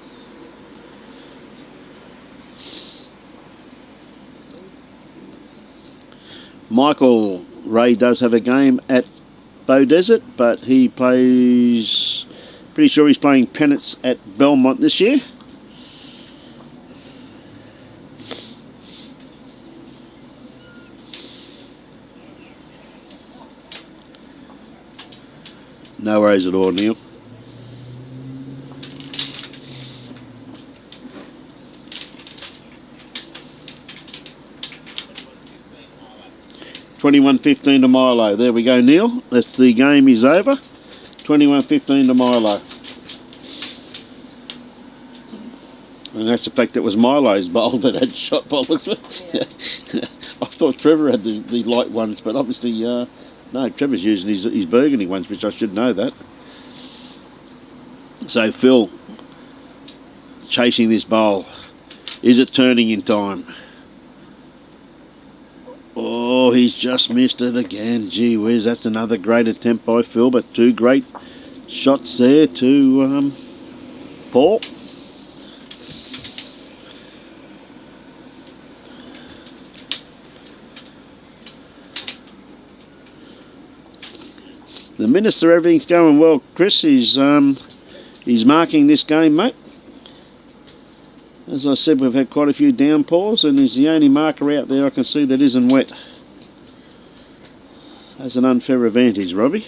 Michael Ray does have a game at Bow Desert, but he plays, pretty sure he's playing pennants at Belmont this year. No worries at all, Neil. $21.15 to Milo. There we go, Neil. That's the game is over. $21.15 to Milo. And that's the fact that it was Milo's bowl that had shot by the looks of it. Yeah. I thought Trevor had the light ones, but obviously, no, Trevor's using his burgundy ones, which I should know that. So Phil, chasing this bowl. Is it turning in time? Oh, he's just missed it again. Gee whiz, that's another great attempt by Phil, but two great shots there to Paul. The Minister, everything's going well. Chris is he's marking this game, mate. As I said, we've had quite a few downpours, and he's the only marker out there I can see that isn't wet. That's an unfair advantage, Robbie.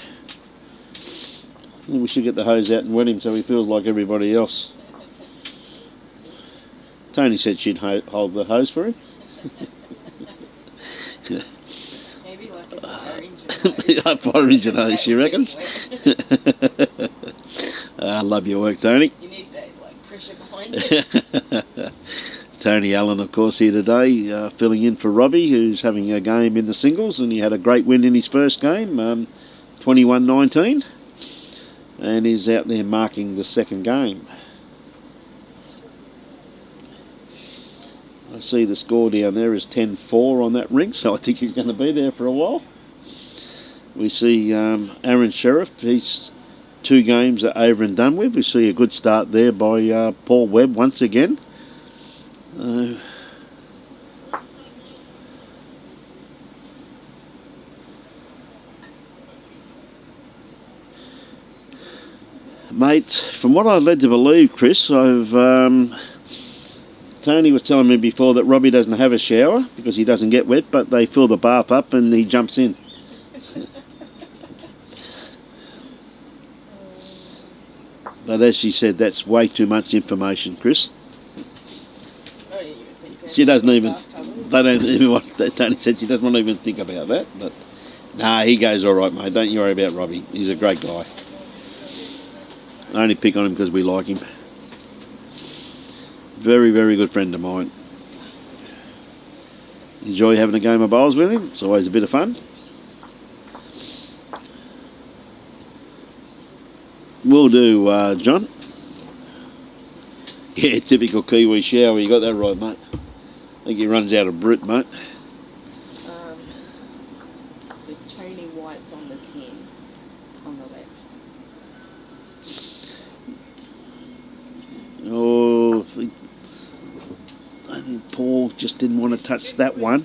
I think we should get the hose out and wet him so he feels like everybody else. Tony said she'd hold the hose for him. Maybe like a fire engine hose. A fire engine hose, she reckons. I love your work, Tony. You need to like pressure behind it. Tony Allen, of course, here today, filling in for Robbie, who's having a game in the singles, and he had a great win in his first game, 21-19, and is out there marking the second game. I see the score down there is 10-4 on that ring, so I think he's going to be there for a while. We see Aaron Sheriff, he's 2 games are over and done with. We see a good start there by Paul Webb once again. Mate, from what I'm led to believe, Chris, Tony was telling me before that Robbie doesn't have a shower because he doesn't get wet, but they fill the bath up and he jumps in. But as she said, that's way too much information, Chris. She doesn't even. They don't even want. Tony said she doesn't want to even think about that. But nah, he goes all right, mate. Don't you worry about Robbie. He's a great guy. I only pick on him because we like him. Very, very good friend of mine. Enjoy having a game of bowls with him. It's always a bit of fun. Will do, John. Yeah, typical Kiwi shower. You got that right, mate. I think he runs out of Brit, mate. So Tony White's on the 10 on the left. Oh, I think Paul just didn't want to touch that one.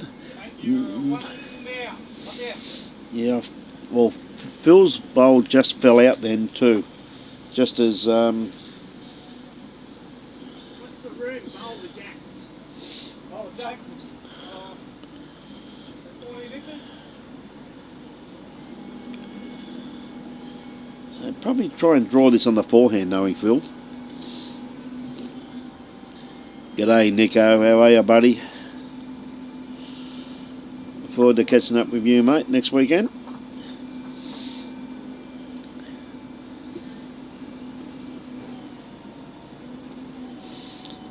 Yeah, well, Phil's bowl just fell out then too. Just as... What's the room? Hold the jack. Hold the jack. So probably try and draw this on the forehand, knowing Phil. G'day, Nico. How are you, buddy? Look forward to catching up with you, mate, next weekend.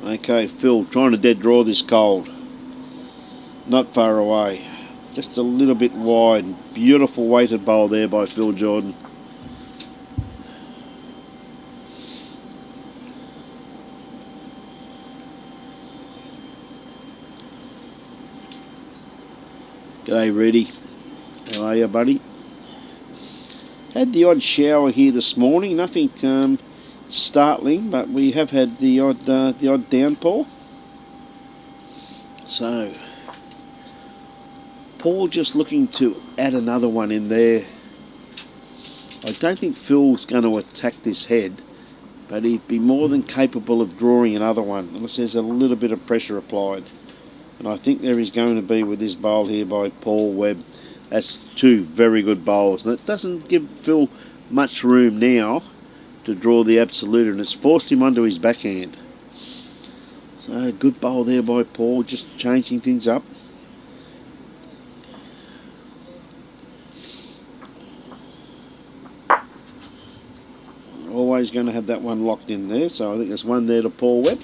Okay, Phil, trying to dead draw this cold. Not far away. Just a little bit wide. Beautiful weighted bowl there by Phil Jordan. G'day, Reddy. How are you, buddy? Had the odd shower here this morning. Nothing startling, but we have had the odd downpour. So, Paul just looking to add another one in there. I don't think Phil's going to attack this head, but he'd be more than capable of drawing another one, unless there's a little bit of pressure applied. And I think there is going to be with this bowl here by Paul Webb. That's two very good bowls. And it doesn't give Phil much room now to draw the absolute, and it's forced him onto his backhand. So, good bowl there by Paul, just changing things up. Always going to have that one locked in there, so I think there's one there to Paul Webb.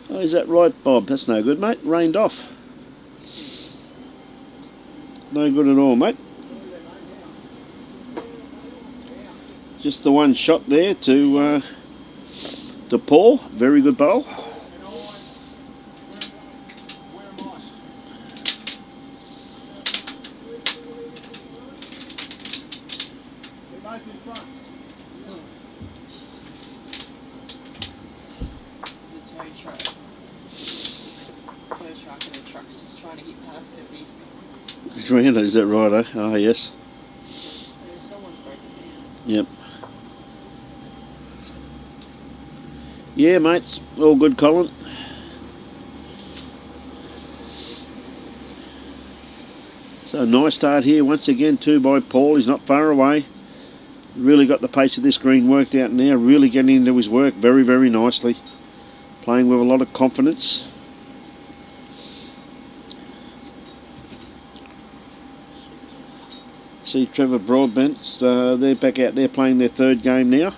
Oh, is that right, Bob? That's no good, mate. Rained off. No good at all, mate. Just the one shot there to Paul. Very good bowl. Is that right, eh? Oh, yes. Yep. Yeah, mates. All good, Colin. So, nice start here once again, too, by Paul. He's not far away. Really got the pace of this green worked out now. Really getting into his work very, very nicely. Playing with a lot of confidence. See Trevor Broadbent, they're back out there playing their third game now.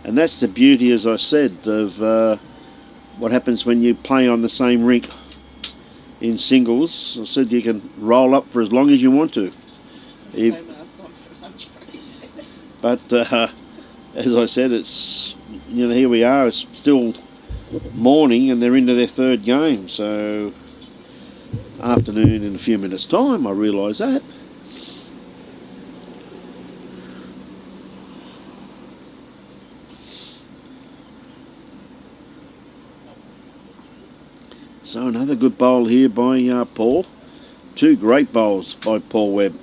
And that's the beauty, as I said, of what happens when you play on the same rink in singles. I said you can roll up for as long as you want to. But as I said, it's, you know, here we are, it's still morning and they're into their third game. So afternoon in a few minutes' time, I realise that. So another good bowl here by Paul. Two great bowls by Paul Webb.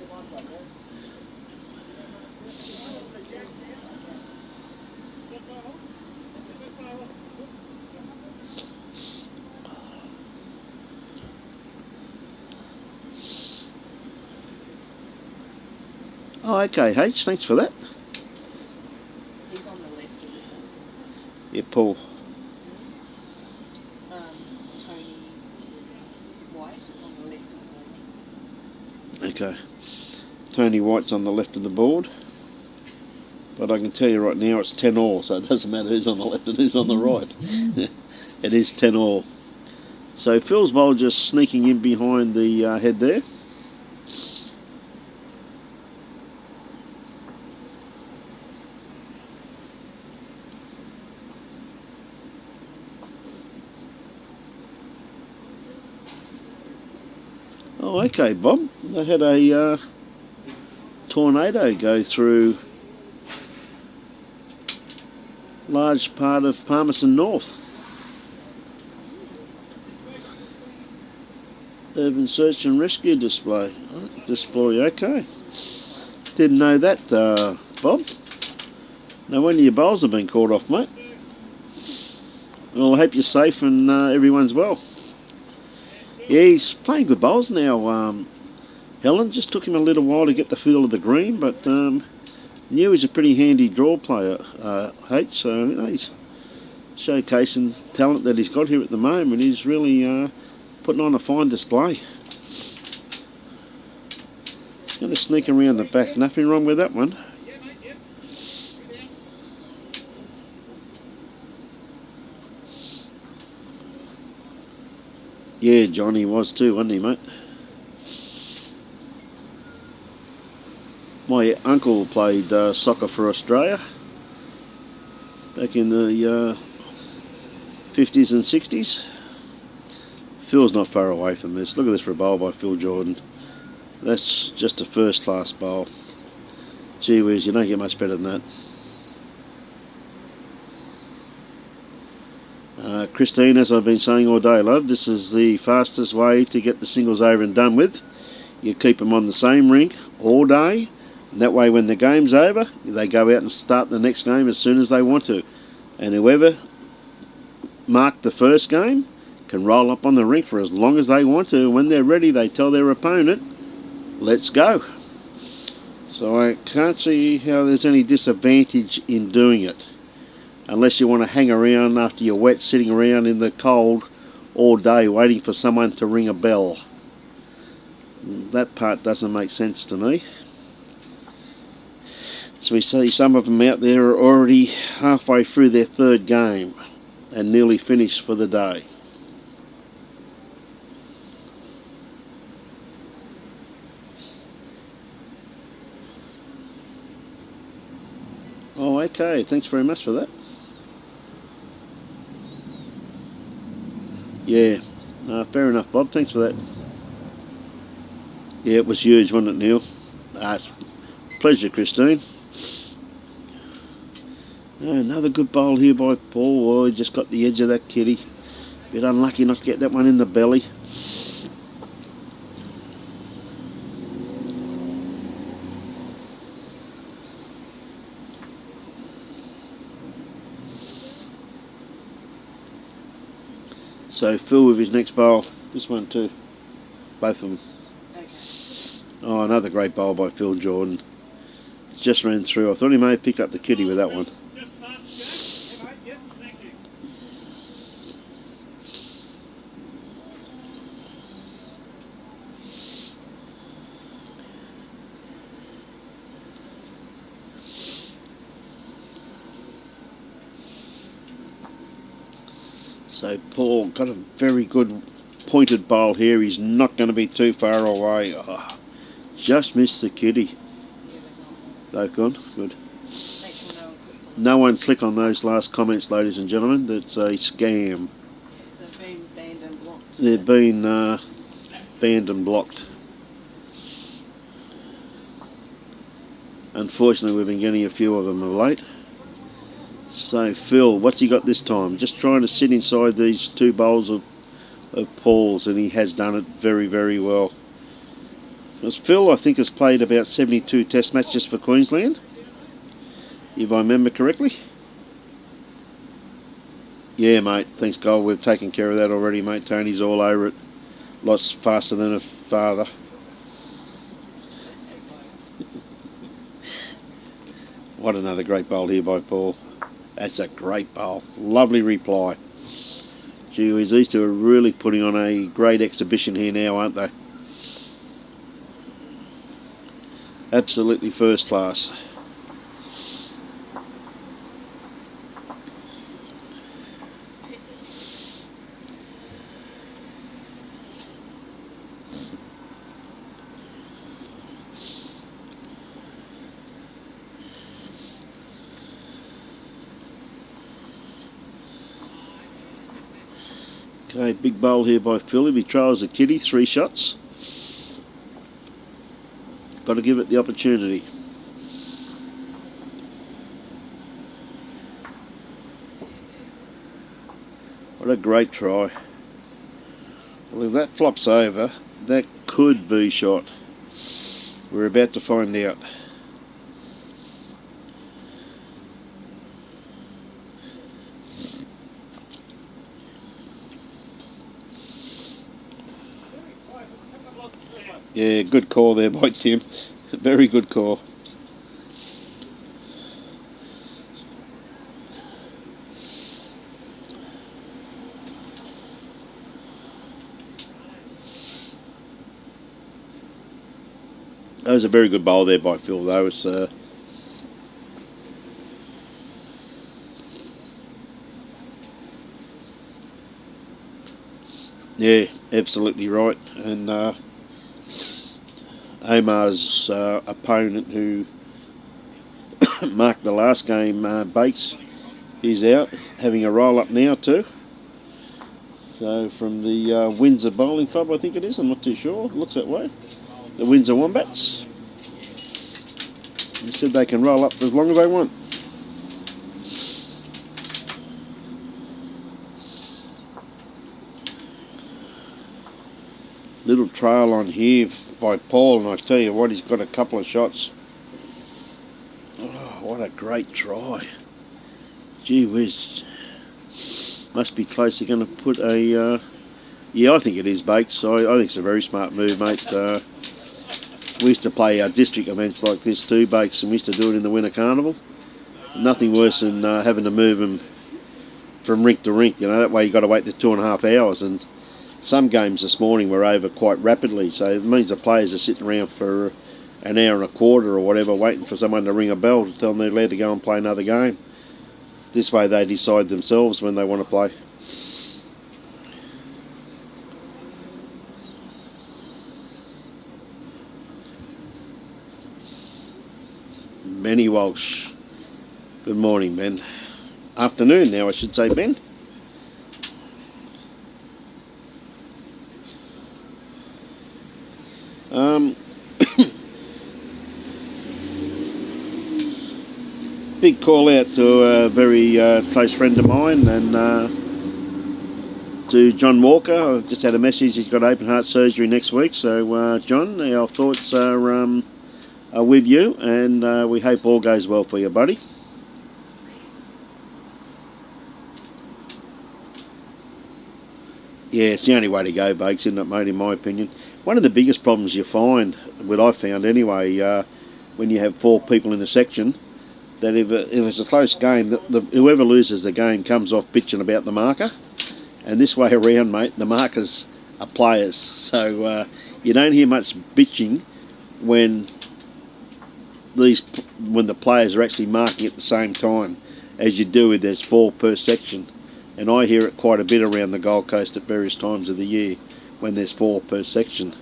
Oh, okay, H. Thanks for that. He's on the left. Yeah, Paul. Okay, Tony White's on the left of the board, but I can tell you right now it's 10 all, so it doesn't matter who's on the left and who's on the right. It is 10 all. So Phil's bowl just sneaking in behind the head there. Oh, okay, Bob. They had a tornado go through large part of Palmerston North. Urban Search and Rescue display. Okay. Didn't know that, Bob. No wonder your bowls have been called off, mate. Well, I hope you're safe and everyone's well. Yeah, he's playing good bowls now. Helen, just took him a little while to get the feel of the green, but knew he's a pretty handy draw player, H. So you know, he's showcasing talent that he's got here at the moment. He's really putting on a fine display. He's going to sneak around the back. Nothing wrong with that one. Yeah, Johnny was too, wasn't he, mate? My uncle played soccer for Australia back in the 50s and 60s. Phil's not far away from this. Look at this for a bowl by Phil Jordan. That's just a first class bowl. Gee whiz, you don't get much better than that. Christine, as I've been saying all day, love, this is the fastest way to get the singles over and done with. You keep them on the same rink all day, and that way when the game's over, they go out and start the next game as soon as they want to. And whoever marked the first game can roll up on the rink for as long as they want to. When they're ready, they tell their opponent, let's go. So I can't see how there's any disadvantage in doing it, unless you want to hang around after you're wet, sitting around in the cold all day waiting for someone to ring a bell. That part doesn't make sense to me. So we see some of them out there are already halfway through their third game and nearly finished for the day. Oh, okay, thanks very much for that. Yeah, fair enough, Bob, thanks for that. Yeah, it was huge, wasn't it, Neil? Pleasure, Christine. Another good bowl here by Paul. Oh, he just got the edge of that kitty. Bit unlucky not to get that one in the belly. So Phil with his next bowl. This one too. Both of them. Okay. Oh, another great bowl by Phil Jordan. Just ran through. I thought he may have picked up the kitty with that one. Just past Jack. Hey, mate. Yep, thank you. So Paul got a very good pointed bowl here. He's not going to be too far away. Oh, just missed the kitty. Yeah, they're They've gone. Good. not. Make sure no one clicks on No one click on those last comments, ladies and gentlemen. That's a scam. They've been banned and blocked. They've been banned and blocked. Unfortunately, we've been getting a few of them of late. So Phil, what's he got this time? Just trying to sit inside these two bowls of Paul's, and he has done it very, very well. Because Phil, I think, has played about 72 test matches for Queensland, if I remember correctly. Yeah, mate, thanks, Gold. We've taken care of that already, mate. Tony's all over it. Lots faster than a father. What another great bowl here by Paul. That's a great bowl. Lovely reply. Gee whiz, these two are really putting on a great exhibition here now, aren't they? Absolutely first class. Okay, big bowl here by Phil. If he trials a kitty, 3 shots. Got to give it the opportunity. What a great try. Well, if that flops over, that could be shot. We're about to find out. Yeah, good call there by Tim. Very good call. That was a very good bowl there by Phil, though. It's yeah, absolutely right. And Omar's opponent, who marked the last game, Bates, he's out, having a roll up now too. So from the Windsor Bowling Club, I think it is, I'm not too sure, it looks that way. The Windsor Wombats. They said they can roll up as long as they want. Little trail on here by Paul, and I tell you what, he's got a couple of shots. Oh, what a great try. Gee whiz. Must be close. They're going to put a... yeah, I think it is, Bates. I think it's a very smart move, mate. We used to play our district events like this too, Bates, and we used to do it in the Winter Carnival. Nothing worse than having to move them from rink to rink. You know, that way you got to wait the 2.5 hours, and some games this morning were over quite rapidly, so it means the players are sitting around for an hour and a quarter or whatever waiting for someone to ring a bell to tell them they're allowed to go and play another game. This way they decide themselves when they want to play. Benny Walsh. Good morning, Ben. Afternoon now, I should say, Ben. Big call out to a very close friend of mine, and to John Walker. I've just had a message, he's got open heart surgery next week, so John, our thoughts are with you, and we hope all goes well for you, buddy. Yeah, it's the only way to go, Bakes, isn't it, mate, in my opinion? One of the biggest problems you find, what I found anyway, when you have 4 people in a section, that if it's a close game, whoever loses the game comes off bitching about the marker. And this way around, mate, the markers are players. So you don't hear much bitching when the players are actually marking at the same time as you do if there's 4 per section. And I hear it quite a bit around the Gold Coast at various times of the year when there's 4 per section.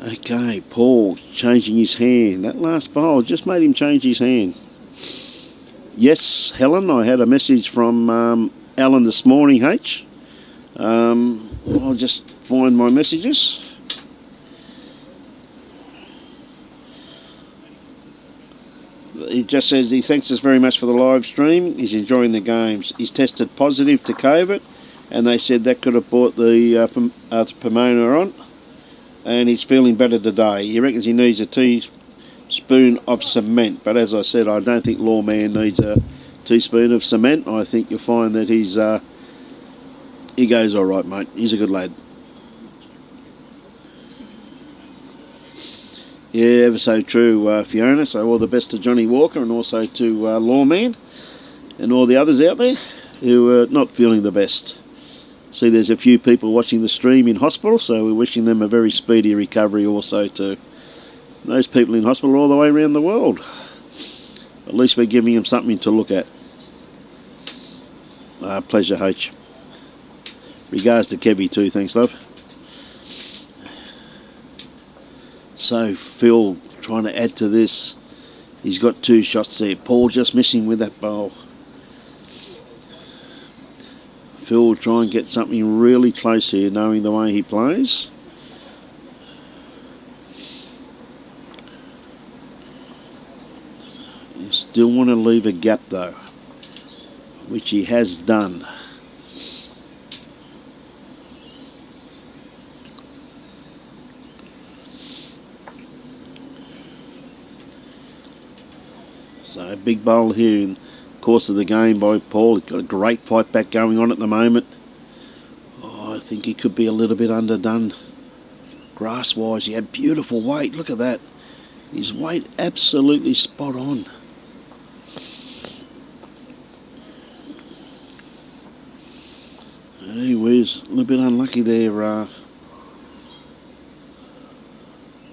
Okay, Paul changing his hand. That last bowl just made him change his hand. Yes, Helen, I had a message from Alan this morning, H. I'll just find my messages. He just says he thanks us very much for the live stream. He's enjoying the games. He's tested positive to COVID, and they said that could have brought the Pomona on. And he's feeling better today. He reckons he needs a teaspoon of cement, but as I said, I don't think Lawman needs a teaspoon of cement. I think you'll find that he goes all right, mate. He's a good lad. Yeah, ever so true, Fiona. So all the best to Johnny Walker, and also to Lawman and all the others out there who are not feeling the best. See, there's a few people watching the stream in hospital, so we're wishing them a very speedy recovery also to those people in hospital all the way around the world. At least we're giving them something to look at. Pleasure, H. Regards to Kevy too, thanks, love. So, Phil trying to add to this. He's got 2 shots there. Paul just missing with that bowl. Phil will try and get something really close here, knowing the way he plays. You still want to leave a gap though, which he has done. So a big bowl here in course of the game by Paul. He's got a great fight back going on at the moment. Oh, I think he could be a little bit underdone grass wise. He had beautiful weight, look at that. His weight absolutely spot on. He was a little bit unlucky there,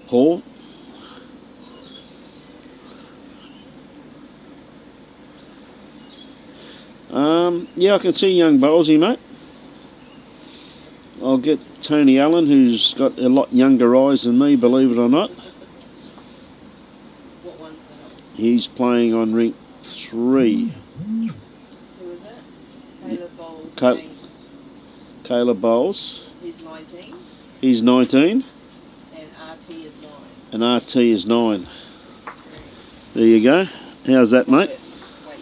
Paul. Yeah, I can see young Bowlesy, mate. I'll get Tony Allen, who's got a lot younger eyes than me, believe it or not. What one's that? He's playing on rink 3. Who is it? Caleb Bowles Ca- against. Caleb Bowles. He's 19 He's 19 and RT is 9. and RT is 9. There you go. How's that, mate? Wait.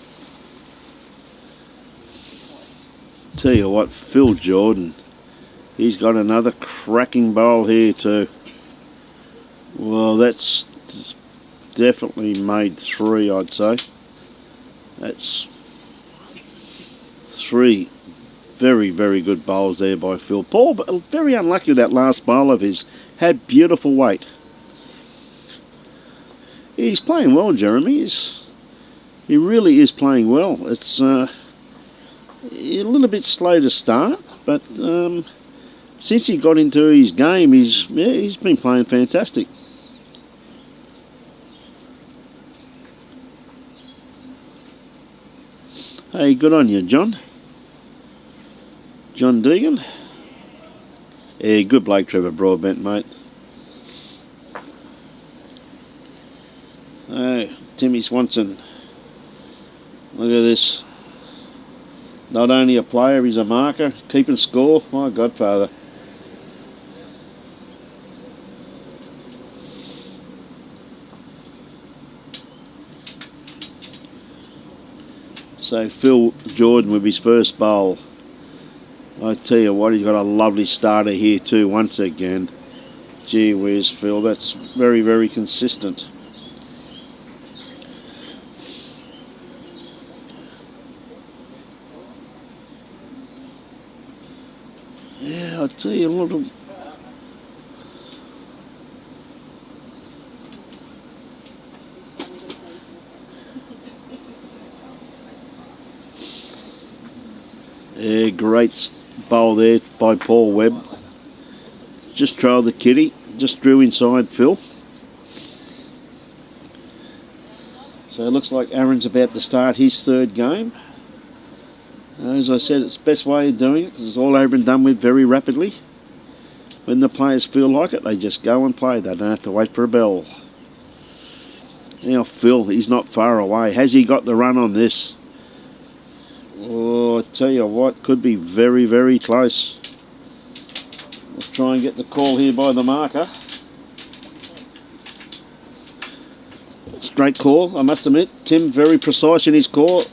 Tell you what, Phil Jordan, he's got another cracking bowl here too. Well, that's definitely made 3, I'd say. That's 3 very, very good bowls there by Phil. Paul, but very unlucky with that last bowl of his. Had beautiful weight. He's playing well, Jeremy. He really is playing well. It's a little bit slow to start, but since he got into his game, he's been playing fantastic. Hey, good on you, John. John Deegan. Yeah, good bloke, Trevor Broadbent, mate. Oh, Timmy Swanson. Look at this. Not only a player, he's a marker, keeping score. My godfather. So Phil Jordan with his first bowl. I tell you what, he's got a lovely starter here too once again. Gee whiz, Phil, that's very, very consistent. Yeah, I'll tell you a little... Yeah, great bowl there by Paul Webb. Just trailed the kitty, just drew inside Phil. So it looks like Aaron's about to start his third game. As I said, it's the best way of doing it because it's all over and done with very rapidly. When the players feel like it, they just go and play. They don't have to wait for a bell. Now Phil, he's not far away. Has he got the run on this? Oh, I tell you what, could be very, very close. Let's try and get the call here by the marker. Straight call, I must admit. Tim, very precise in his call.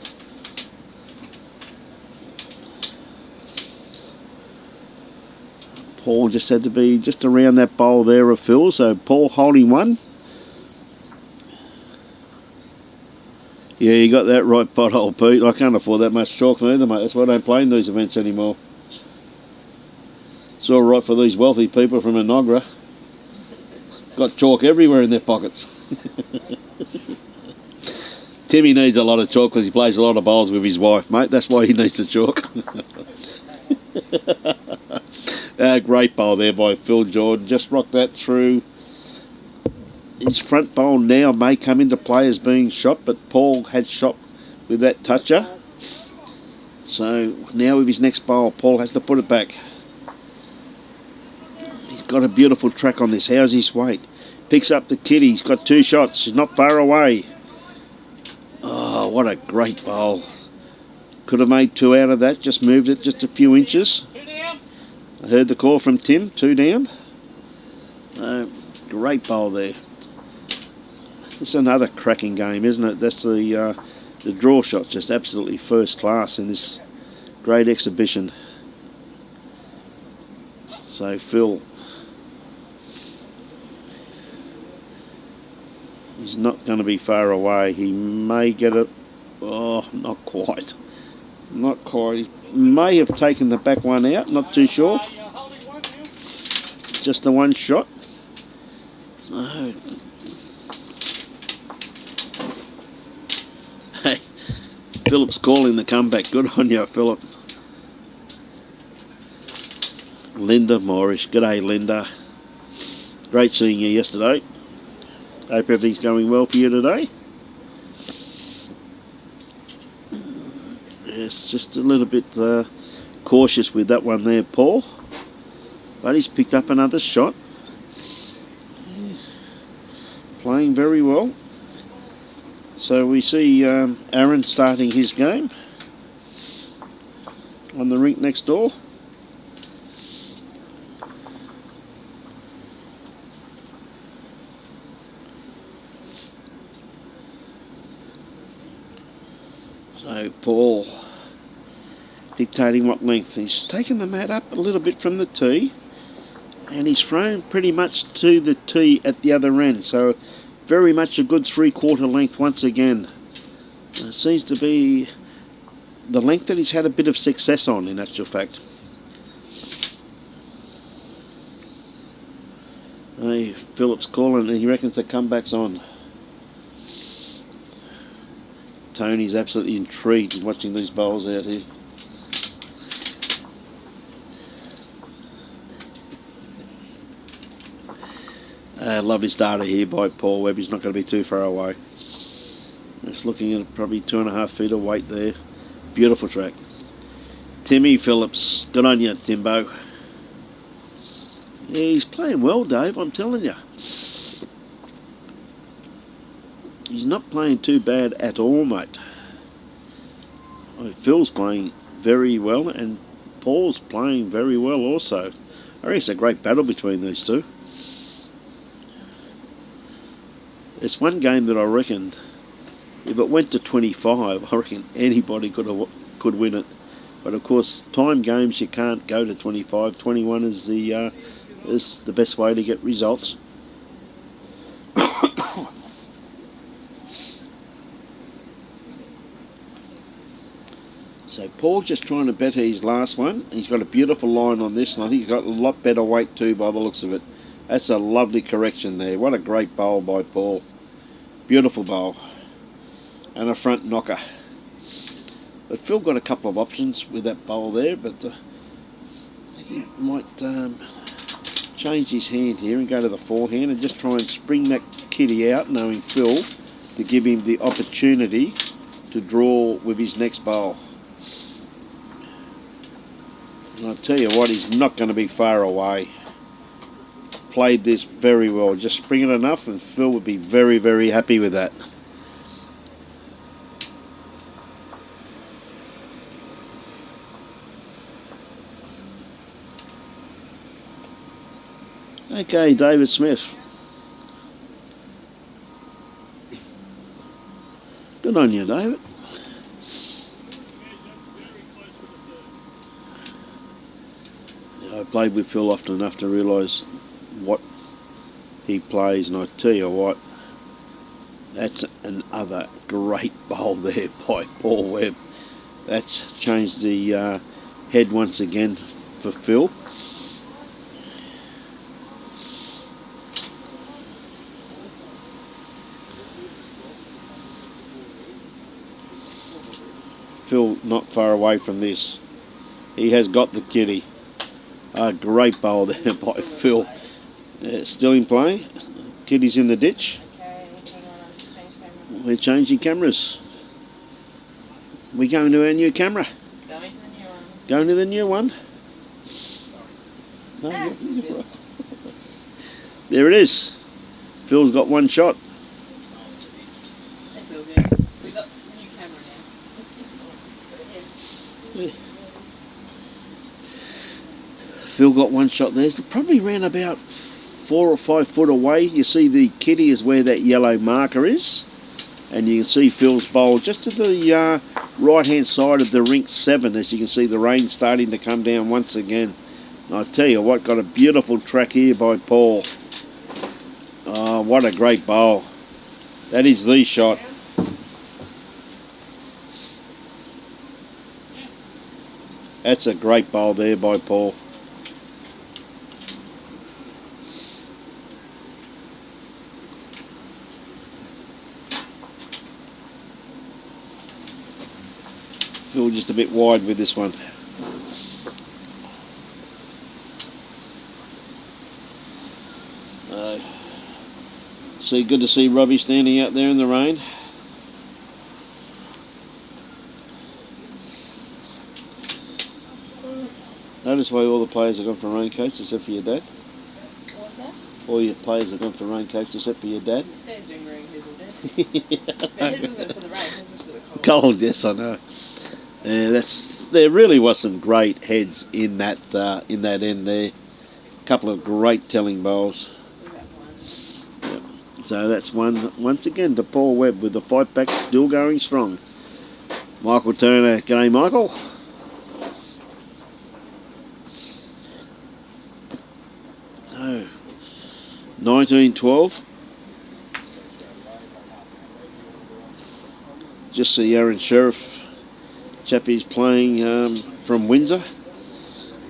Paul just had to be just around that bowl there of Phil, so Paul holding one. Yeah, you got that right, pothole Pete. I can't afford that much chalk either, mate. That's why I don't play in these events anymore. It's all right for these wealthy people from Enoggera. Got chalk everywhere in their pockets. Timmy needs a lot of chalk because he plays a lot of bowls with his wife, mate. That's why he needs the chalk. Great bowl there by Phil Jordan. Just rocked that through. His front bowl now may come into play as being shot, but Paul had shot with that toucher. So now with his next bowl, Paul has to put it back. He's got a beautiful track on this. How's his weight? Picks up the kitty. He's got 2 shots. He's not far away. Oh, what a great bowl. Could have made 2 out of that. Just moved it just a few inches. 2 down. I heard the call from Tim. 2 down. Great bowl there. It's another cracking game, isn't it? That's the draw shot, just absolutely first class in this great exhibition. So Phil, he's not going to be far away. He may get it. Oh, not quite. Not quite. He may have taken the back one out. Not too sure. You're holding one now. Just the one shot. So. Hey, Philip's calling the comeback. Good on you, Philip. Linda Morris. G'day, Linda. Great seeing you yesterday. Hope everything's going well for you today. Yes, just a little bit cautious with that one there, Paul. But he's picked up another shot. Playing very well. So we see Aaron starting his game on the rink next door. So Paul dictating what length. He's taken the mat up a little bit from the tee, and he's thrown pretty much to the tee at the other end. So very much a good 3/4 length once again. Seems to be the length that he's had a bit of success on, in actual fact. Hey, Phillips calling, and he reckons the comeback's on. Tony's absolutely intrigued in watching these bowls out here. Lovely starter here by Paul Webb. He's not going to be too far away. Just looking at probably 2.5 feet of weight there. Beautiful track. Timmy Phillips. Good on you, Timbo. Yeah, he's playing well, Dave, I'm telling you. He's not playing too bad at all, mate. Phil's playing very well, and Paul's playing very well also. I reckon it's a great battle between these two. It's one game that I reckon, if it went to 25, I reckon anybody could win it. But of course, time games you can't go to 25. 21 is the best way to get results. So Paul just trying to better his last one. He's got a beautiful line on this, and I think he's got a lot better weight too by the looks of it. That's a lovely correction there. What a great bowl by Paul. Beautiful bowl. And a front knocker. But Phil got a couple of options with that bowl there, but I think he might change his hand here and go to the forehand and just try and spring that kitty out, knowing Phil, to give him the opportunity to draw with his next bowl. And I'll tell you what, he's not going to be far away. Played this very well. Just spring it enough and Phil would be very, very happy with that. Okay, David Smith. Good on you, David. I played with Phil often enough to realise what he plays, and I tell you what, that's another great bowl there by Paul Webb. That's changed the head once again for Phil. Phil not far away from this. He has got the kitty. A great bowl there by Phil. Still in play. Kitty's in the ditch. Okay, hang on, I'll just change camera. We're changing cameras. We're going to our new camera. Going to the new one. Going to the new one. No, That's good. there it is. Phil's got one shot. That's all good. We got the new camera now. Yeah. Phil got one shot there. Probably ran about 4 or 5 foot away. You see the kitty is where that yellow marker is. And you can see Phil's bowl just to the right hand side of the rink 7, as you can see the rain starting to come down once again. And I tell you what, got a beautiful track here by Paul. Oh, what a great bowl. That is the shot. That's a great bowl there by Paul. Phil just a bit wide with this one. See, good to see Robbie standing out there in the rain. this why all the players have gone for raincoats except for your dad? What's that? All your players have gone for raincoats except for your dad? Dad's been wearing his all day. But his isn't for the rain, his is for the cold. Cold, yes, I know. Yeah, there really was some great heads in that end there. A couple of great telling bowls. We got one. Yep. So that's one once again to Paul Webb with the fight back still going strong. Michael Turner, g'day Michael. Oh, 1912. Just the Aaron Sheriff chappie's playing from Windsor.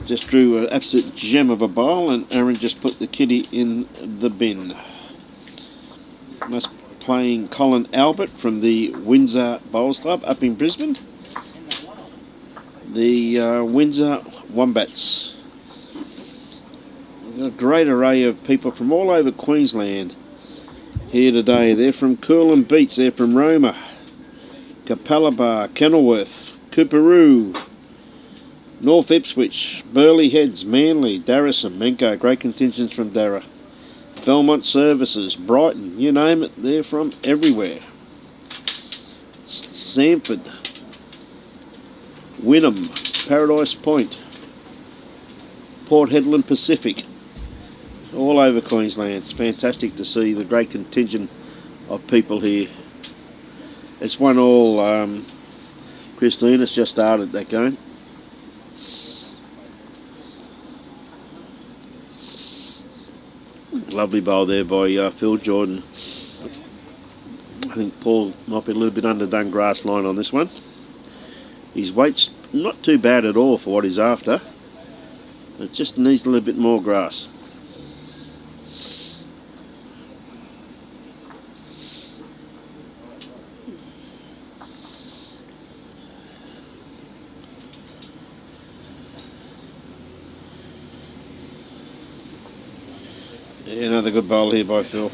Just drew an absolute gem of a bowl, and Aaron just put the kitty in the bin. Must playing Colin Albert from the Windsor Bowls Club up in Brisbane. The Windsor Wombats. We've got a great array of people from all over Queensland here today. They're from Coolum Beach, they're from Roma, Capalaba, Kenilworth, Cooperoo, North Ipswich, Burleigh Heads, Manly, Darrison, Menko, great contingents from Darra, Belmont Services, Brighton, you name it, they're from everywhere. Sanford, Wynnum, Paradise Point, Port Hedland Pacific, all over Queensland. It's fantastic to see the great contingent of people here. It's 1-1. Christina's just started that game. Lovely bowl there by Phil Jordan. I think Paul might be a little bit underdone grass line on this one. His weight's not too bad at all for what he's after. It just needs a little bit more grass. Yeah, another good bowl here by Phil.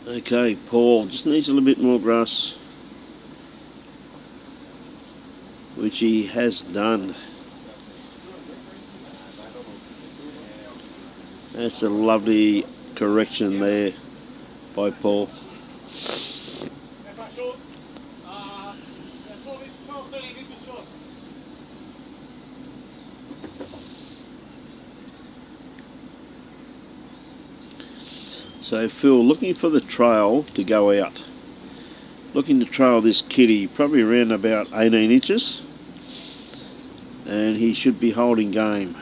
Okay, Paul just needs a little bit more grass, which he has done. That's a lovely correction there by Paul. So Phil looking for the trail to go out. Looking to trail this kitty probably around about 18 inches. And he should be holding game.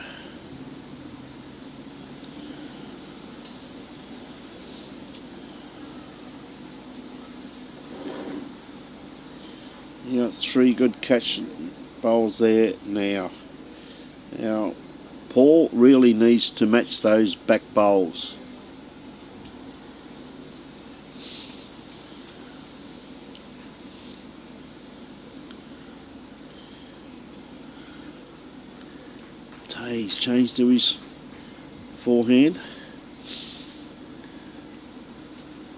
You got 3 good catch bowls there now. Now Paul really needs to match those back bowls. He's changed to his forehand.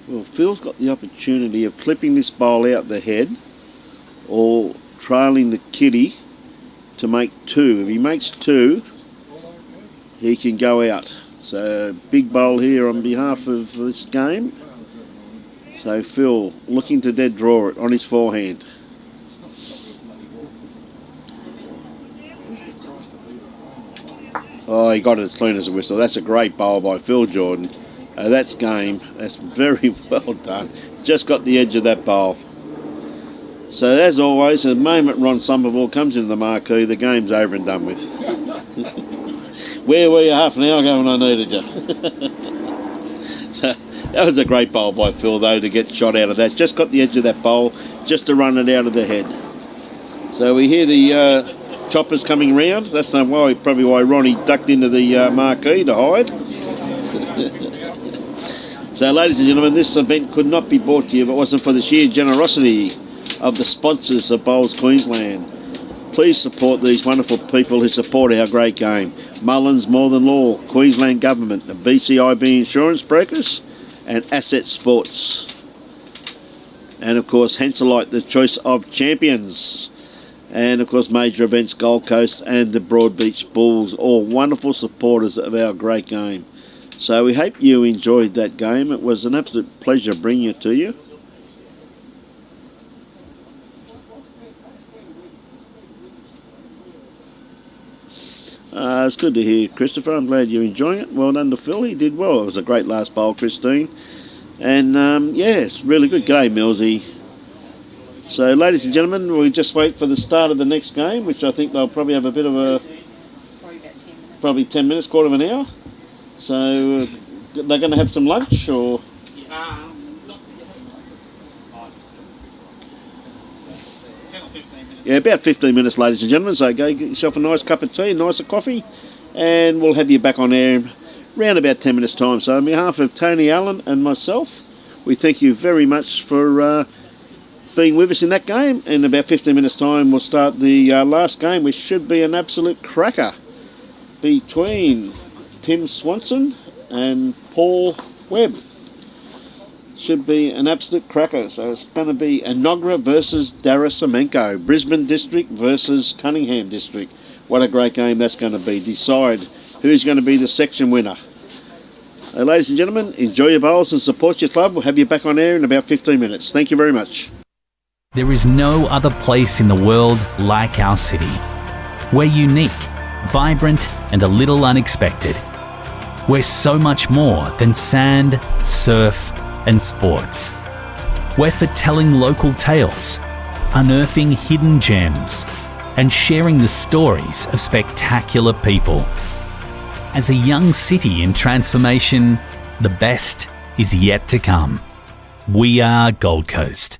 Well, Phil's got the opportunity of clipping this bowl out the head or trailing the kitty to make 2. If he makes 2, he can go out. So big bowl here on behalf of this game. So Phil looking to dead draw it on his forehand. Oh, he got it as clean as a whistle. That's a great bowl by Phil Jordan. That's game. That's very well done. Just got the edge of that bowl. So as always, the moment Ron Somerville comes into the marquee, the game's over and done with. Where were you half an hour ago when I needed you? So that was a great bowl by Phil, though, to get shot out of that. Just got the edge of that bowl, just to run it out of the head. So we hear the choppers coming round. That's probably why Ronnie ducked into the marquee to hide. So ladies and gentlemen, this event could not be brought to you if it wasn't for the sheer generosity of the sponsors of Bowls Queensland. Please support these wonderful people who support our great game. Mullins More Than Law, Queensland Government, the BCIB Insurance Brokers, and Asset Sports. And of course, Henselite, the choice of champions. And of course, Major Events Gold Coast and the Broadbeach Bulls, all wonderful supporters of our great game. So we hope you enjoyed that game. It was an absolute pleasure bringing it to you. It's good to hear, Christopher. I'm glad you're enjoying it. Well done to Phil. He did well. It was a great last bowl, Christine. And, yeah, it's really good. G'day, Millsy. So, ladies and gentlemen, we'll just wait for the start of the next game, which I think they'll probably have a bit of a... Probably about 10 minutes. Probably 10 minutes, quarter of an hour. So, they're going to have some lunch, or... Yeah, about 15 minutes, ladies and gentlemen. So go get yourself a nice cup of tea, a nice cup, and we'll have you back on air around about 10 minutes' time. So on behalf of Tony Allen and myself, we thank you very much for being with us in that game. In about 15 minutes' time, we'll start the last game, which should be an absolute cracker between Tim Swanson and Paul Webb. Should be an absolute cracker. So it's going to be Enoggera versus Darrasimenko, Brisbane District versus Cunningham District. What a great game that's going to be. Decide who's going to be the section winner. Ladies and gentlemen, enjoy your bowls and support your club. We'll have you back on air in about 15 minutes. Thank you very much. There is no other place in the world like our city. We're unique, vibrant, and a little unexpected. We're so much more than sand, surf, and sports. We're for telling local tales, unearthing hidden gems, and sharing the stories of spectacular people. As a young city in transformation, the best is yet to come. We are Gold Coast.